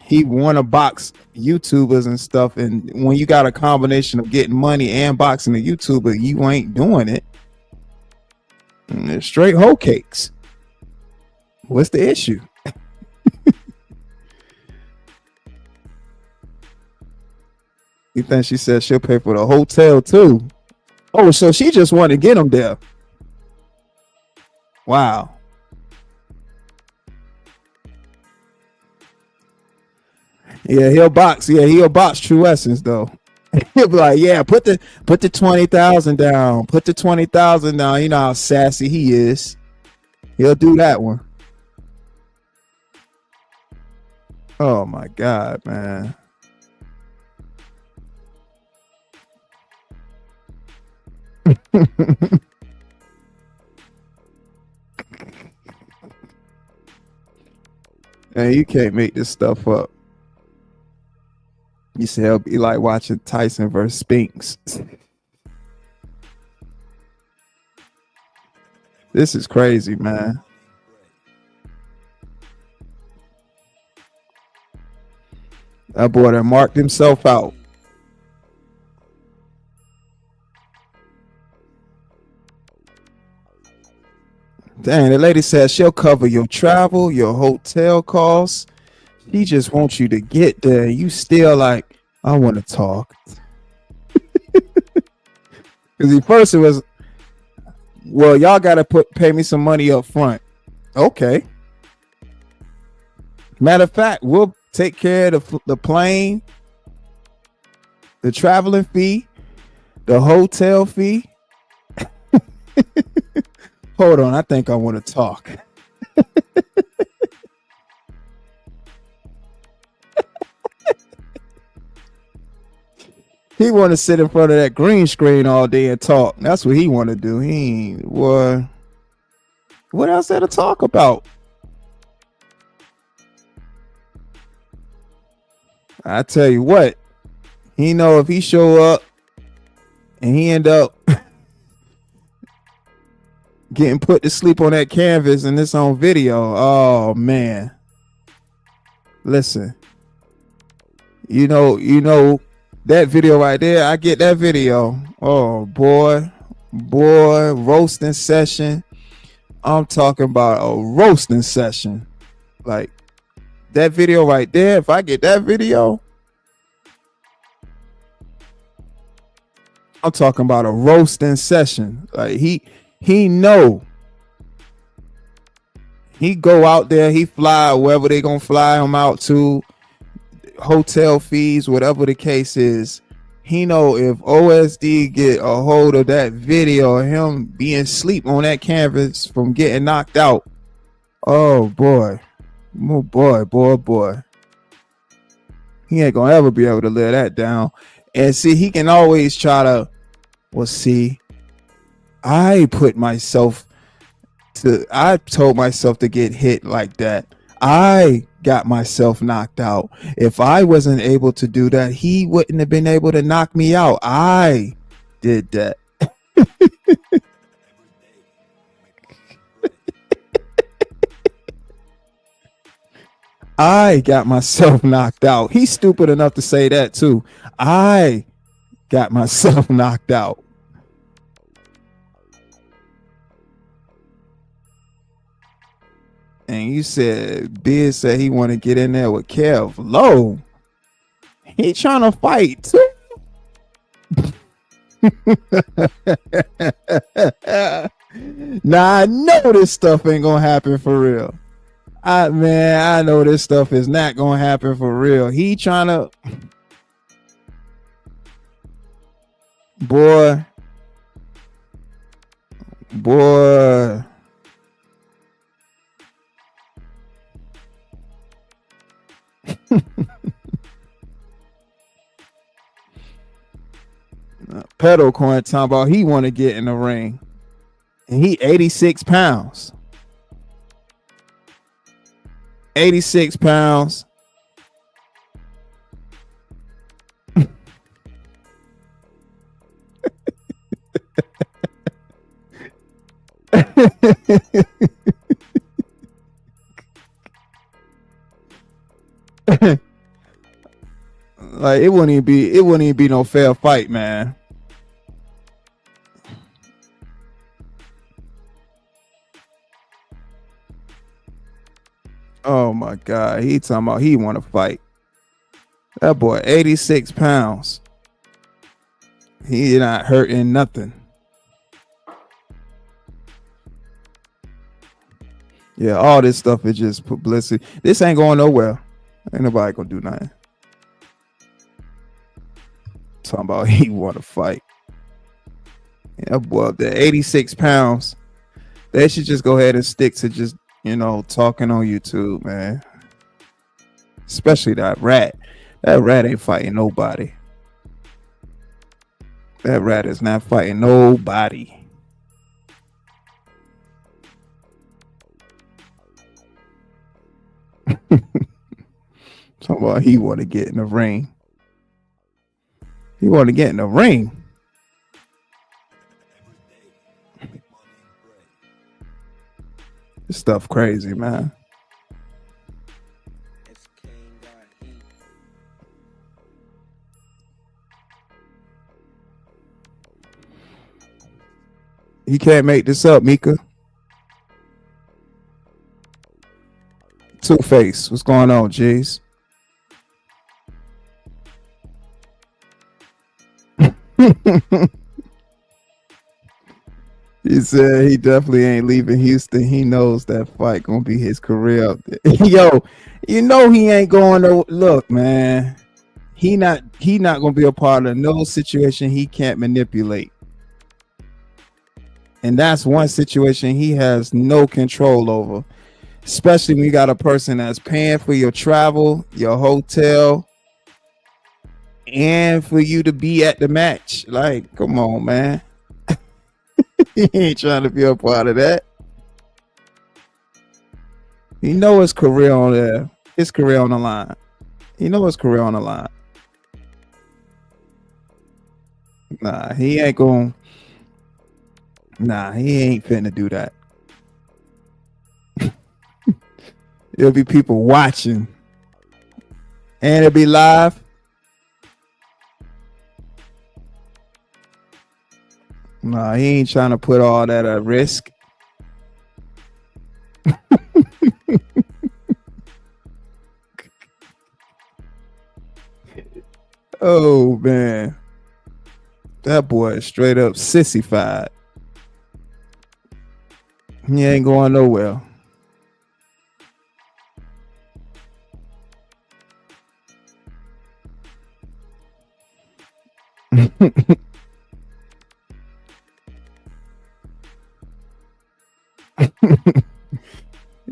he want to box YouTubers and stuff. And when you got a combination of getting money and boxing a YouTuber, you ain't doing it. And it's straight hoe cakes. What's the issue? You think she said she'll pay for the hotel too? Oh, so she just wanted to get him there. Wow. Yeah, he'll box. Yeah, he'll box True Essence though. He'll be like, yeah, put the 20,000 down. Put the 20,000 down. You know how sassy he is. He'll do that one. Oh my God, man. And you can't make this stuff up. You say it'll be like watching Tyson versus Spinks. This is crazy, man. That boy that marked himself out. Dang, the lady said she'll cover your travel, your hotel costs. She just wants you to get there. You still like, I want to talk. Because at first it was, well, y'all got to pay me some money up front. Okay. Matter of fact, we'll take care of the plane, the traveling fee, the hotel fee. Hold on, I think I want to talk. He want to sit in front of that green screen all day and talk. That's what he want to do. He ain't, what else there to talk about? I tell you what, he know if he show up and he end up getting put to sleep on that canvas and this on video. Oh man. Listen. You know that video right there, I get that video. Oh boy, roasting session. I'm talking about a roasting session. Like that video right there, if I get that video, I'm talking about a roasting session. Like he know. He go out there, he fly wherever they gonna fly him out to, hotel fees, whatever the case is. He know if OSD get a hold of that video of him being asleep on that canvas from getting knocked out. Oh boy. Oh boy. He ain't gonna ever be able to let that down. And see, he can always try to, well, see, I told myself to get hit like that. I got myself knocked out. If I wasn't able to do that, he wouldn't have been able to knock me out. I did that. I got myself knocked out. He's stupid enough to say that too. I got myself knocked out. And you said Biz said he want to get in there with Kev Low. He trying to fight too. Now I know this stuff ain't gonna happen for real. I know this stuff is not gonna happen for real. He trying to, boy. Pedal coin talking about he want to get in the ring, and he 86 pounds. 86 pounds. Like it wouldn't even be no fair fight, man. Oh my God, he talking about he want to fight. That boy 86 pounds. He not hurting nothing. Yeah, all this stuff is just publicity. This ain't going nowhere. Ain't nobody gonna do nothing. Talking about he want to fight. Yeah, boy, up there 86 pounds. They should just go ahead and stick to just, talking on YouTube, man. Especially that rat. That rat ain't fighting nobody. That rat is not fighting nobody. Talking about he want to get in the ring. He want to get in the ring. This stuff crazy, man. He can't make this up, Mika. Two-Face, what's going on, G's? He said he definitely ain't leaving Houston. He knows that fight gonna be his career up there. Yo, you know he ain't going to look, man. He not gonna be a part of no situation he can't manipulate. And that's one situation he has no control over. Especially when you got a person that's paying for your travel, your hotel, and for you to be at the match. Like, come on, man. He ain't trying to be a part of that. He know his career on there. His career on the line. He know his career on the line. Nah, he ain't going. Nah, he ain't finna do that. There'll be people watching. And it'll be live. Nah, he ain't trying to put all that at risk. Oh, man. That boy is straight up sissified. He ain't going nowhere.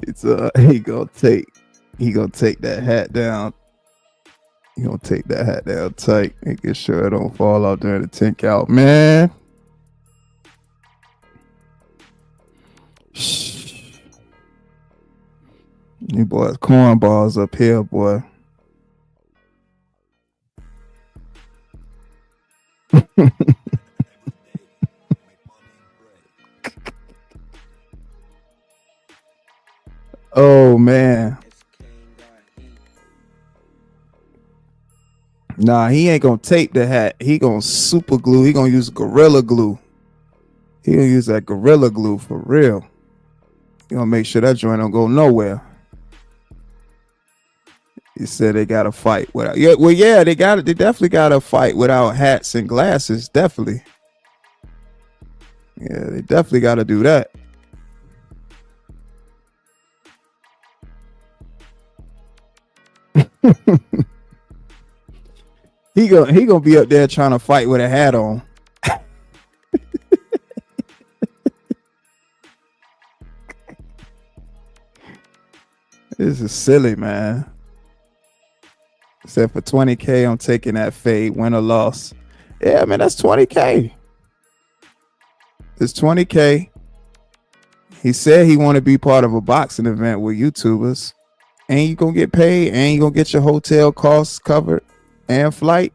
It's he gonna take that hat down. He gonna take that hat down tight, making sure it don't fall out during the 10 count, man. Shh. You boys cornballs up here, boy. Oh man. Nah, he ain't gonna tape the hat. He gonna super glue. He gonna use Gorilla Glue. He gonna use that Gorilla Glue for real. He gonna make sure that joint don't go nowhere. He said they gotta fight without. Yeah, well, yeah, they definitely gotta fight without hats and glasses. Definitely. Yeah, they definitely gotta do that. He gonna be up there trying to fight with a hat on. This is silly, man. Said for 20K, I'm taking that fade, win or loss. Yeah, man, that's 20K. It's 20K. He said he want to be part of a boxing event with YouTubers. And you gonna get paid, and you gonna get your hotel costs covered and flight.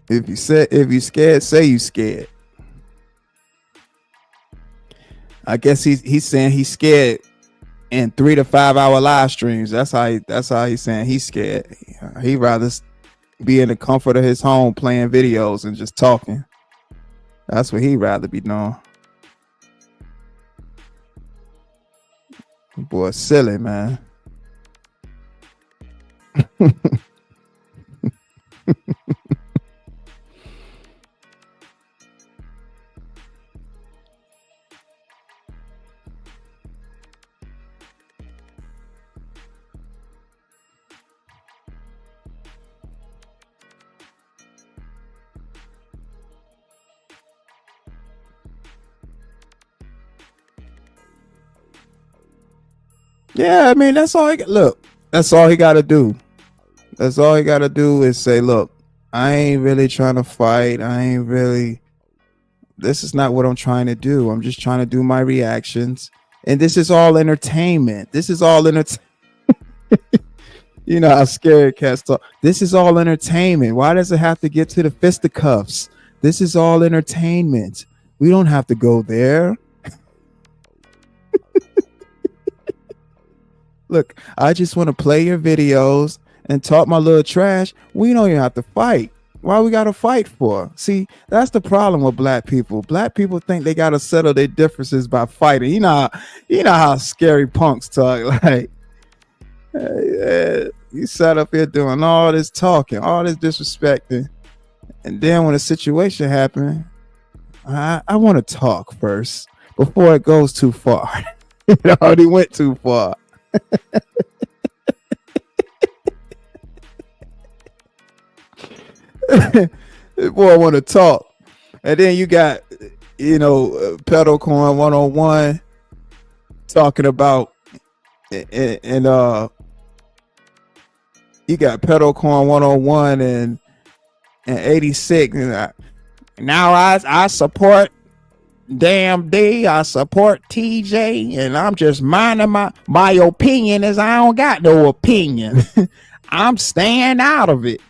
If you scared, say you scared. I guess he's saying he's scared in 3 to 5 hour live streams. That's how he's saying he's scared. He'd rather be in the comfort of his home playing videos and just talking. That's what he'd rather be doing. Boy, silly, man. Yeah, I mean, that's all he look. That's all he got to do. That's all he got to do is say, look, I ain't really trying to fight. This is not what I'm trying to do. I'm just trying to do my reactions. And this is all entertainment. This is all entertainment. You know how scary cats talk. This is all entertainment. Why does it have to get to the fisticuffs? This is all entertainment. We don't have to go there. Look, I just want to play your videos and talk my little trash. We don't even have to fight. Why we gotta fight for? See, that's the problem with black people. Black people think they gotta settle their differences by fighting. You know how scary punks talk. Like, you sat up here doing all this talking, all this disrespecting, and then when a situation happened, I want to talk first before it goes too far. It already went too far. Boy, want to talk, and then you got, Pedal Corn 101 talking about, and you got Pedal Corn 101 and 86. And now I support Damn D, I support TJ, and I'm just minding my opinion is I don't got no opinion. I'm staying out of it.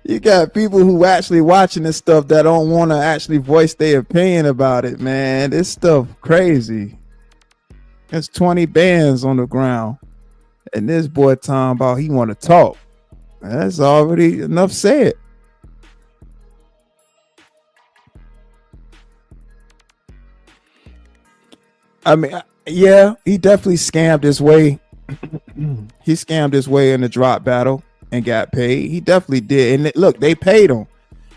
You got people who actually watching this stuff that don't want to actually voice their opinion about it, man. This stuff crazy. There's 20 bands on the ground, and this boy talking about he want to talk. That's already enough said. I mean, yeah, he definitely scammed his way. He scammed his way in the drop battle and got paid. He definitely did. And look, they paid him.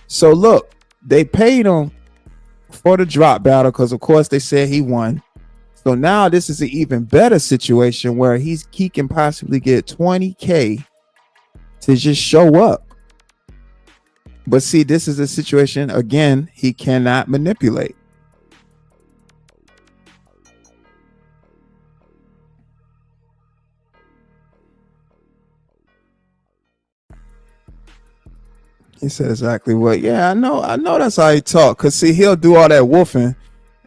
So look, they paid him for the drop battle because, of course, they said he won. So now this is an even better situation where he can possibly get 20K to just show up. But see, this is a situation, again, he cannot manipulate. He said exactly what. Yeah, I know that's how he talk. Cause see, he'll do all that woofing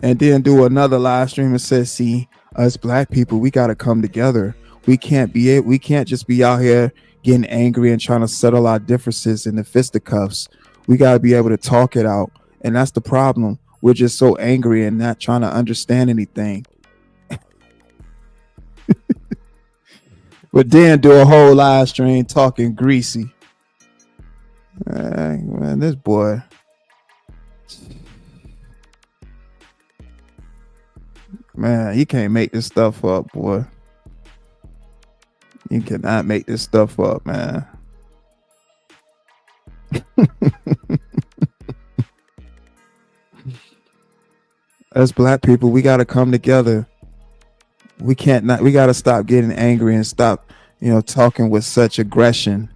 and then do another live stream and say, see, us black people, we gotta come together. We can't just be out here getting angry and trying to settle our differences in the fisticuffs. We gotta be able to talk it out. And that's the problem. We're just so angry and not trying to understand anything. But then do a whole live stream talking greasy. Man, this boy. Man, you can't make this stuff up, boy. You cannot make this stuff up, man. As black people, we got to come together. We got to stop getting angry and stop, talking with such aggression.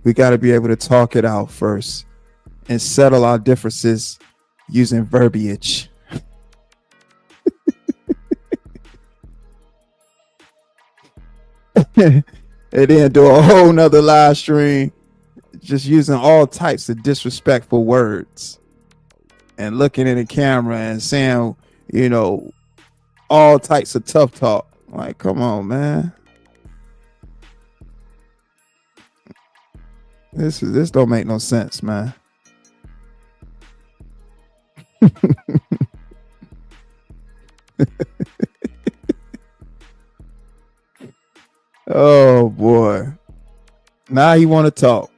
We got to be able to talk it out first and settle our differences using verbiage. And then do a whole nother live stream just using all types of disrespectful words and looking in the camera and saying, all types of tough talk. Like, come on, man. This don't make no sense, man. Oh boy. Now he want to talk.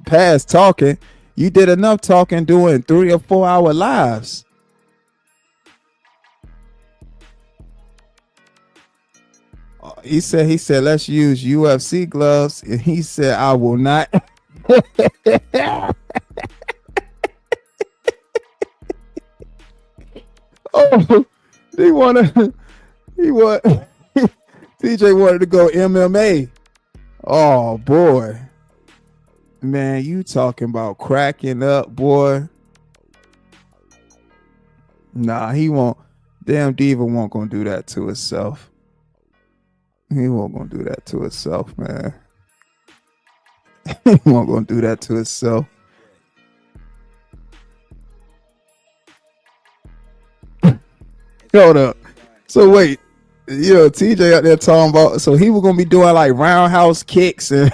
Past talking, you did enough talking doing 3 or 4 hour lives. He said, let's use UFC gloves. And he said, I will not. Oh, TJ wanted to go MMA. Oh boy. Man, you talking about cracking up, boy. Nah, he won't. Damn Diva won't gonna do that to himself. He won't gonna do that to himself, man. He won't gonna do that to himself. Hold up. So wait, TJ out there talking about, so he was gonna be doing like roundhouse kicks and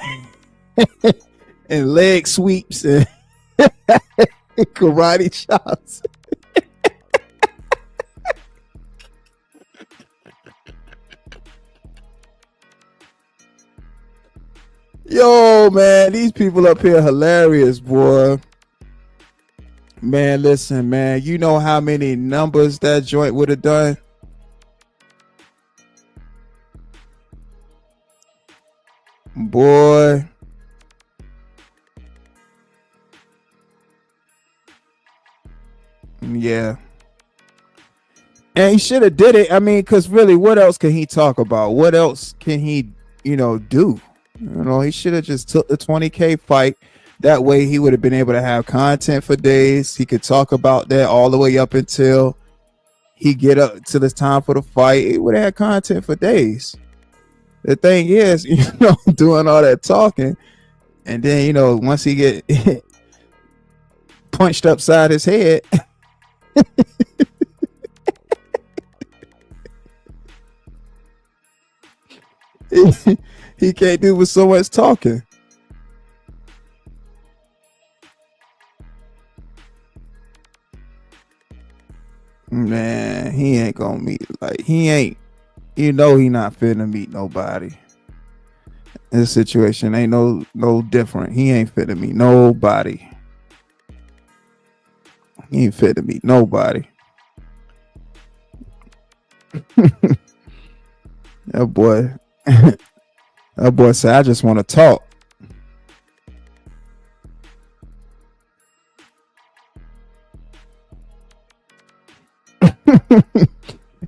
and leg sweeps and Karate chops. Yo, man, these people up here hilarious, boy. Man, listen, man, you know how many numbers that joint would have done? Boy. Yeah. And he should have did it. I mean, because really, what else can he talk about? What else can he, do? He should have just took the 20K fight. That way he would have been able to have content for days. He could talk about that all the way up until he get up till it's time for the fight. He would have had content for days. The thing is, doing all that talking, and then, once he get punched upside his head, he can't do with so much talking. Man, he ain't gonna meet, he not finna meet nobody. This situation ain't no different. He ain't finna meet nobody. He ain't finna meet nobody. That boy said, I just want to talk.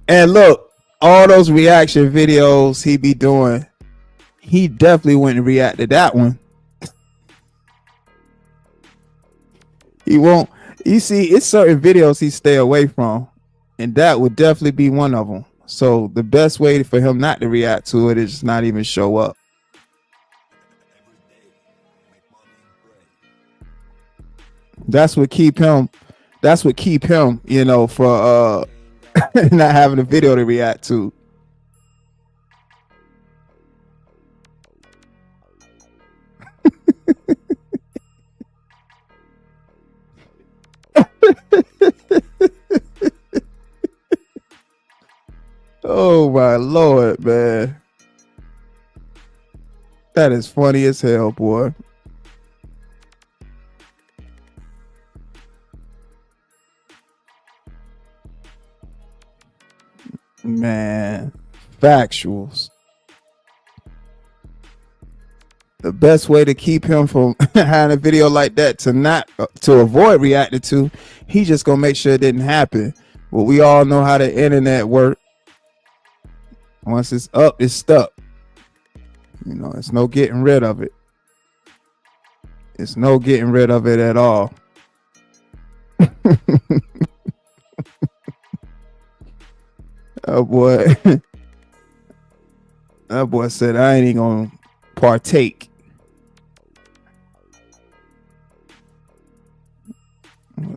And look, all those reaction videos he be doing, he definitely wouldn't react to that one. He won't. You see, it's certain videos he stay away from, and that would definitely be one of them. So the best way for him not to react to it is just not even show up. That's what keep him, for not having a video to react to. Oh my Lord, man. That is funny as hell, boy. Man, factuals. The best way to keep him from having a video like that to avoid reacting to, he just gonna make sure it didn't happen. Well, we all know how the internet works. Once it's up, it's stuck. It's no getting rid of it. It's no getting rid of it at all. Oh boy. That boy said, I ain't even gonna partake.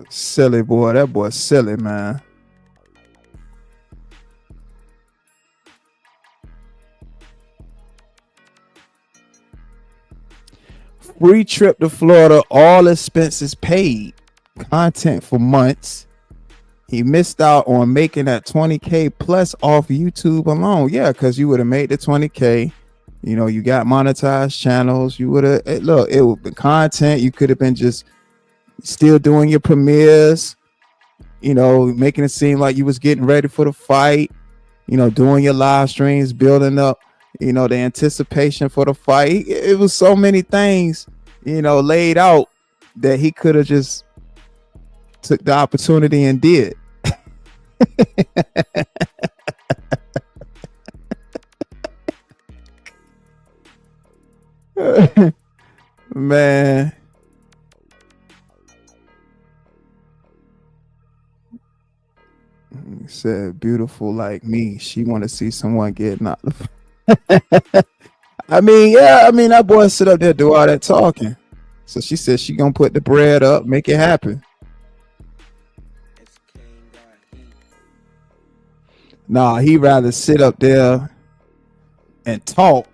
Silly boy. That boy's silly, man. Free trip to Florida, all expenses paid. Content for months. He missed out on making that 20K plus off YouTube alone. Yeah, because you would have made the 20K. You got monetized channels. You would have, look, it would be content. You could have been just still doing your premieres, making it seem like you was getting ready for the fight, doing your live streams, building up, the anticipation for the fight. It was so many things, laid out that he could have just took the opportunity and did. Man. He said, beautiful like me. She want to see someone get knocked. I mean, that boy sit up there do all that talking. So she said she gonna put the bread up, make it happen. Nah, he rather sit up there and talk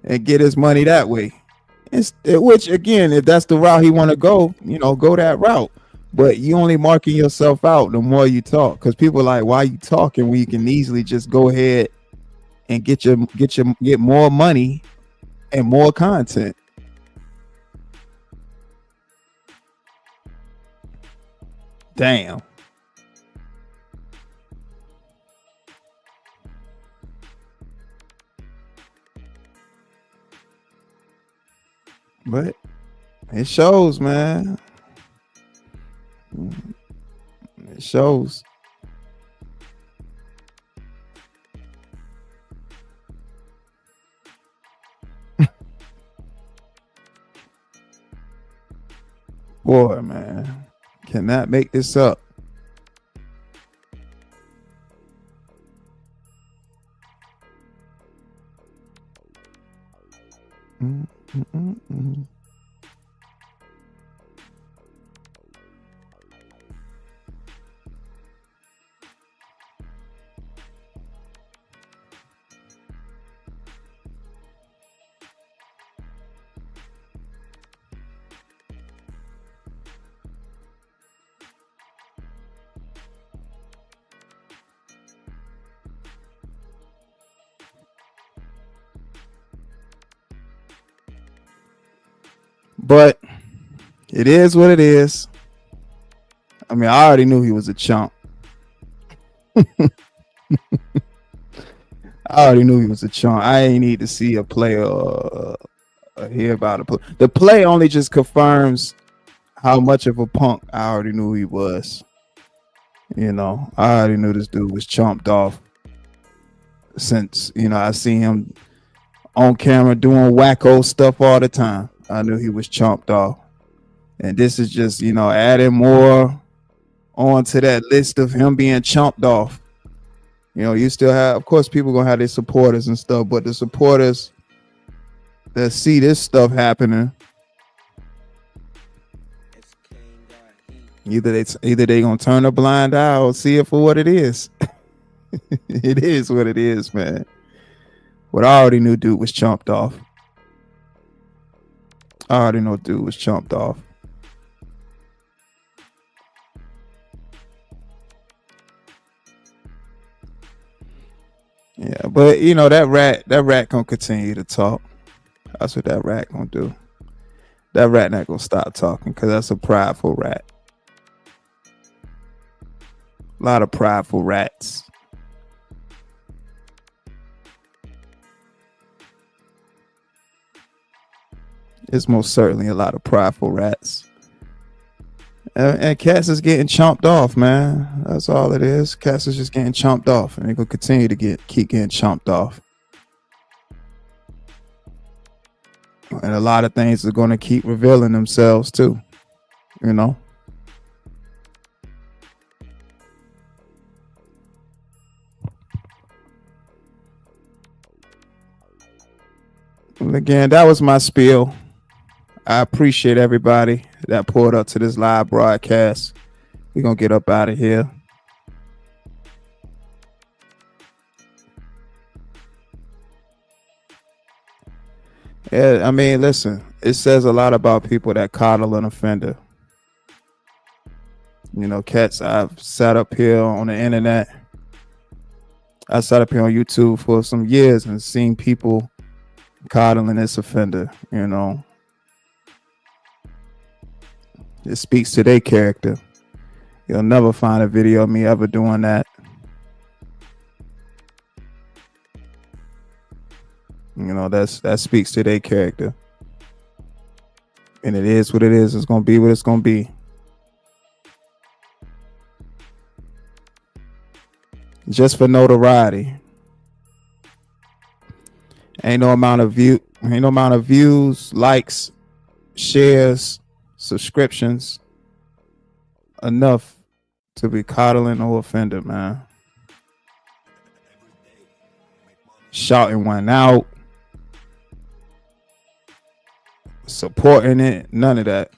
and get his money that way. Which again, if that's the route he want to go, go that route. But you only marking yourself out the more you talk, because people are like, why you talking when you can easily just go ahead and get more money and more content. Damn. But it shows, man. It shows. Boy, man, cannot make this up. Mm-mm-mm-mm. But it is what it is. I mean, I already knew he was a chump. I already knew he was a chump. I ain't need to see a play or hear about a play. The play only just confirms how much of a punk I already knew he was. I already knew this dude was chumped off since, I see him on camera doing wacko stuff all the time. I knew he was chumped off. And this is just, adding more onto that list of him being chumped off. You still have, of course, people gonna have their supporters and stuff, but the supporters that see this stuff happening, either they gonna turn a blind eye or see it for what it is. It is what it is, man. What I already knew, dude was chumped off. I already know dude was chumped off. Yeah, but that rat gonna continue to talk. That's what that rat gonna do. That rat not gonna stop talking because that's a prideful rat. A lot of prideful rats. It's most certainly a lot of prideful rats. And Cass is getting chomped off, man. That's all it is. Cass is just getting chomped off, and they're gonna continue to keep getting chomped off. And a lot of things are gonna keep revealing themselves too. And again, that was my spiel. I appreciate everybody that pulled up to this live broadcast. We're going to get up out of here. Yeah, I mean, listen, it says a lot about people that coddle an offender. Cats, I've sat up here on the internet. I sat up here on YouTube for some years and seen people coddling this offender, It speaks to their character. You'll never find a video of me ever doing that. That speaks to their character. And it is what it is. It's gonna be what it's gonna be. Just for notoriety. Ain't no amount of views, likes, shares, subscriptions enough to be coddling no offender, man. Shouting one out, supporting it, none of that.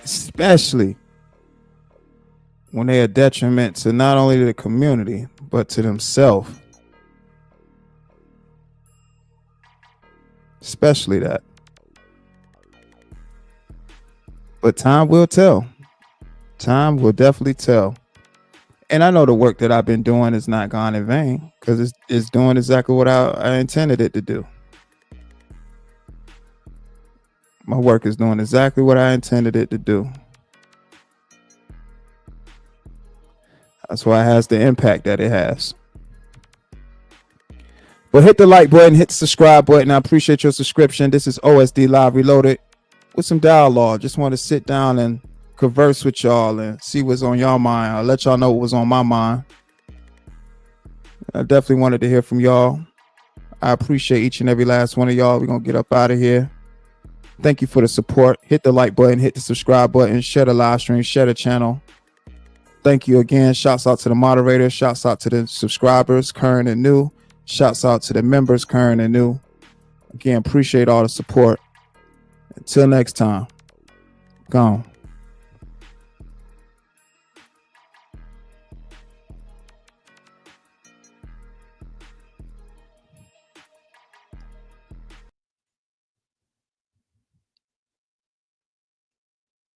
Especially when they are detriment to not only the community but to themselves. Especially that. But time will tell. Time will definitely tell. And I know the work that I've been doing is not gone in vain, because it's doing exactly what I intended it to do. My work is doing exactly what I intended it to do. That's why it has the impact that it has. But hit the like button, hit the subscribe button. I appreciate your subscription. This is OSD Live Reloaded with some dialogue. Just want to sit down and converse with y'all and see what's on y'all mind. I'll let y'all know what was on my mind. I definitely wanted to hear from y'all. I appreciate each and every last one of y'all. We're going to get up out of here. Thank you for the support. Hit the like button, hit the subscribe button, share the live stream, share the channel. Thank you again. Shouts out to the moderators. Shouts out to the subscribers, current and new. Shouts out to the members, current and new. Again, appreciate all the support. Until next time, gone.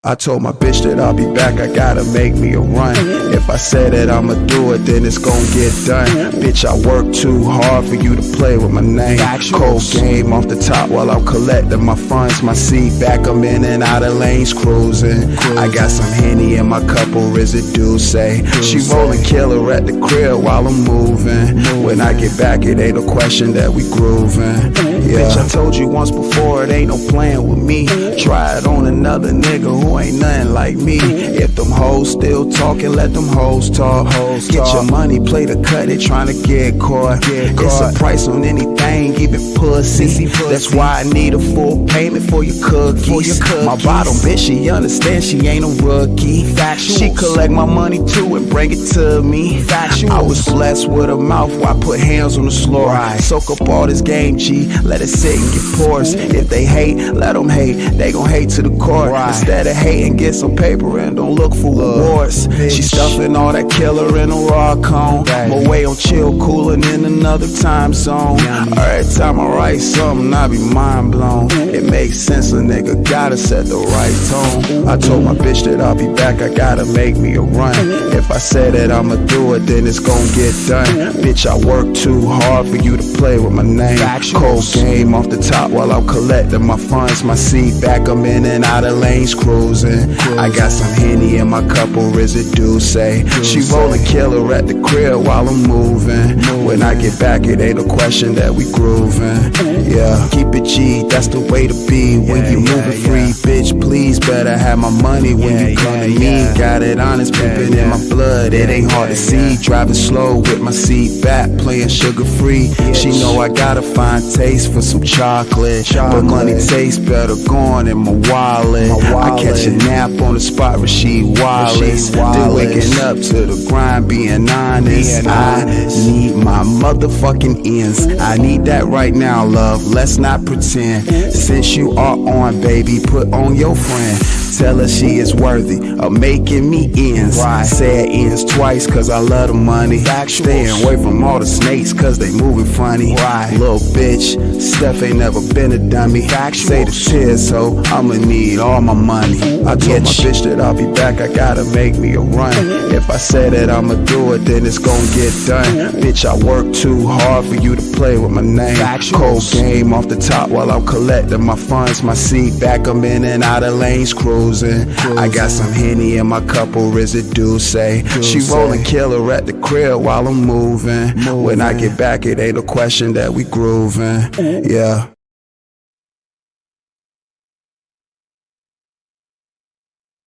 I told my bitch that I'll be back, I gotta make me a run. If I say that I'ma do it, then it's gon' get done. Bitch, I work too hard for you to play with my name. Cold game off the top while I'm collecting my funds. My seat back, I'm in and out of lanes cruising. I got some Henny in my cup or residue, say. She rollin' killer at the crib while I'm moving. When I get back, it ain't a question that we grooving. Yeah. Bitch, I told you once before, it ain't no playing with me. Try it on another nigga who ain't nothing like me. If them hoes still talking, let them hoes talk. Get your money, play the cut, they tryna get caught. It's a price on anything, even pussy. That's why I need a full payment for your cookies. My bottom bitch, she understand she ain't a rookie. She collect my money too and bring it to me. I was blessed with a mouth while I put hands on the floor. Soak up all this game, G, let it sit and get porous. If they hate, let them hate, they gon' hate to the core. Instead of hating, get some paper and don't look for rewards. She stuffing all that killer in a raw cone. My way on chill, coolin' in another time zone. Every time I write something, I be mind blown. It makes sense, a nigga gotta set the right tone. I told my bitch that I'll be back, I gotta make me a run. If I say that I'ma do it, then it's gon' get done. Bitch, I work too hard for you to play with my name. Cold game off the top while I'm collecting my funds. My seat back, I'm in and out of lanes cruising. I got some Henny in my cup or residue, say. She rollin' killer at the crib while I'm moving. When I get back, it ain't a question that we groovin'. Yeah, keep it G, that's the way to be. When you moving free, bitch, please better have my money when you come to me. Got it honest, pimpin' in my blood, it ain't hard to see. Driving slow with my seat back, playing sugar free. She know I got a fine taste for some chocolate, but money tastes better gone in my wallet. I catch a nap on the spot, Rasheed Wallace. Then waking up to the grind, being honest. I need my motherfucking ends. I need that right now, love, let's not pretend. Since you are on, baby, put on your friend. Tell her she is worthy of making me ends. Say it ends twice cause I love the money. Staying away from all the snakes cause they moving funny. Little bitch, Steph ain't never been a dummy. Say the tears, so I'ma need all my money. I told my bitch that I'll be back, I gotta make me a run. If I say that I'ma do it, then it's gon' get done. Bitch, I work too hard for you to play with my name. Cold game off the top while I'm collecting my funds. My seat back, I'm in and out of lanes cruising. I got some Henny in my cup or residue, say. She rollin' killer at the crib while I'm moving. When I get back, it ain't a question that we groovin'. Yeah.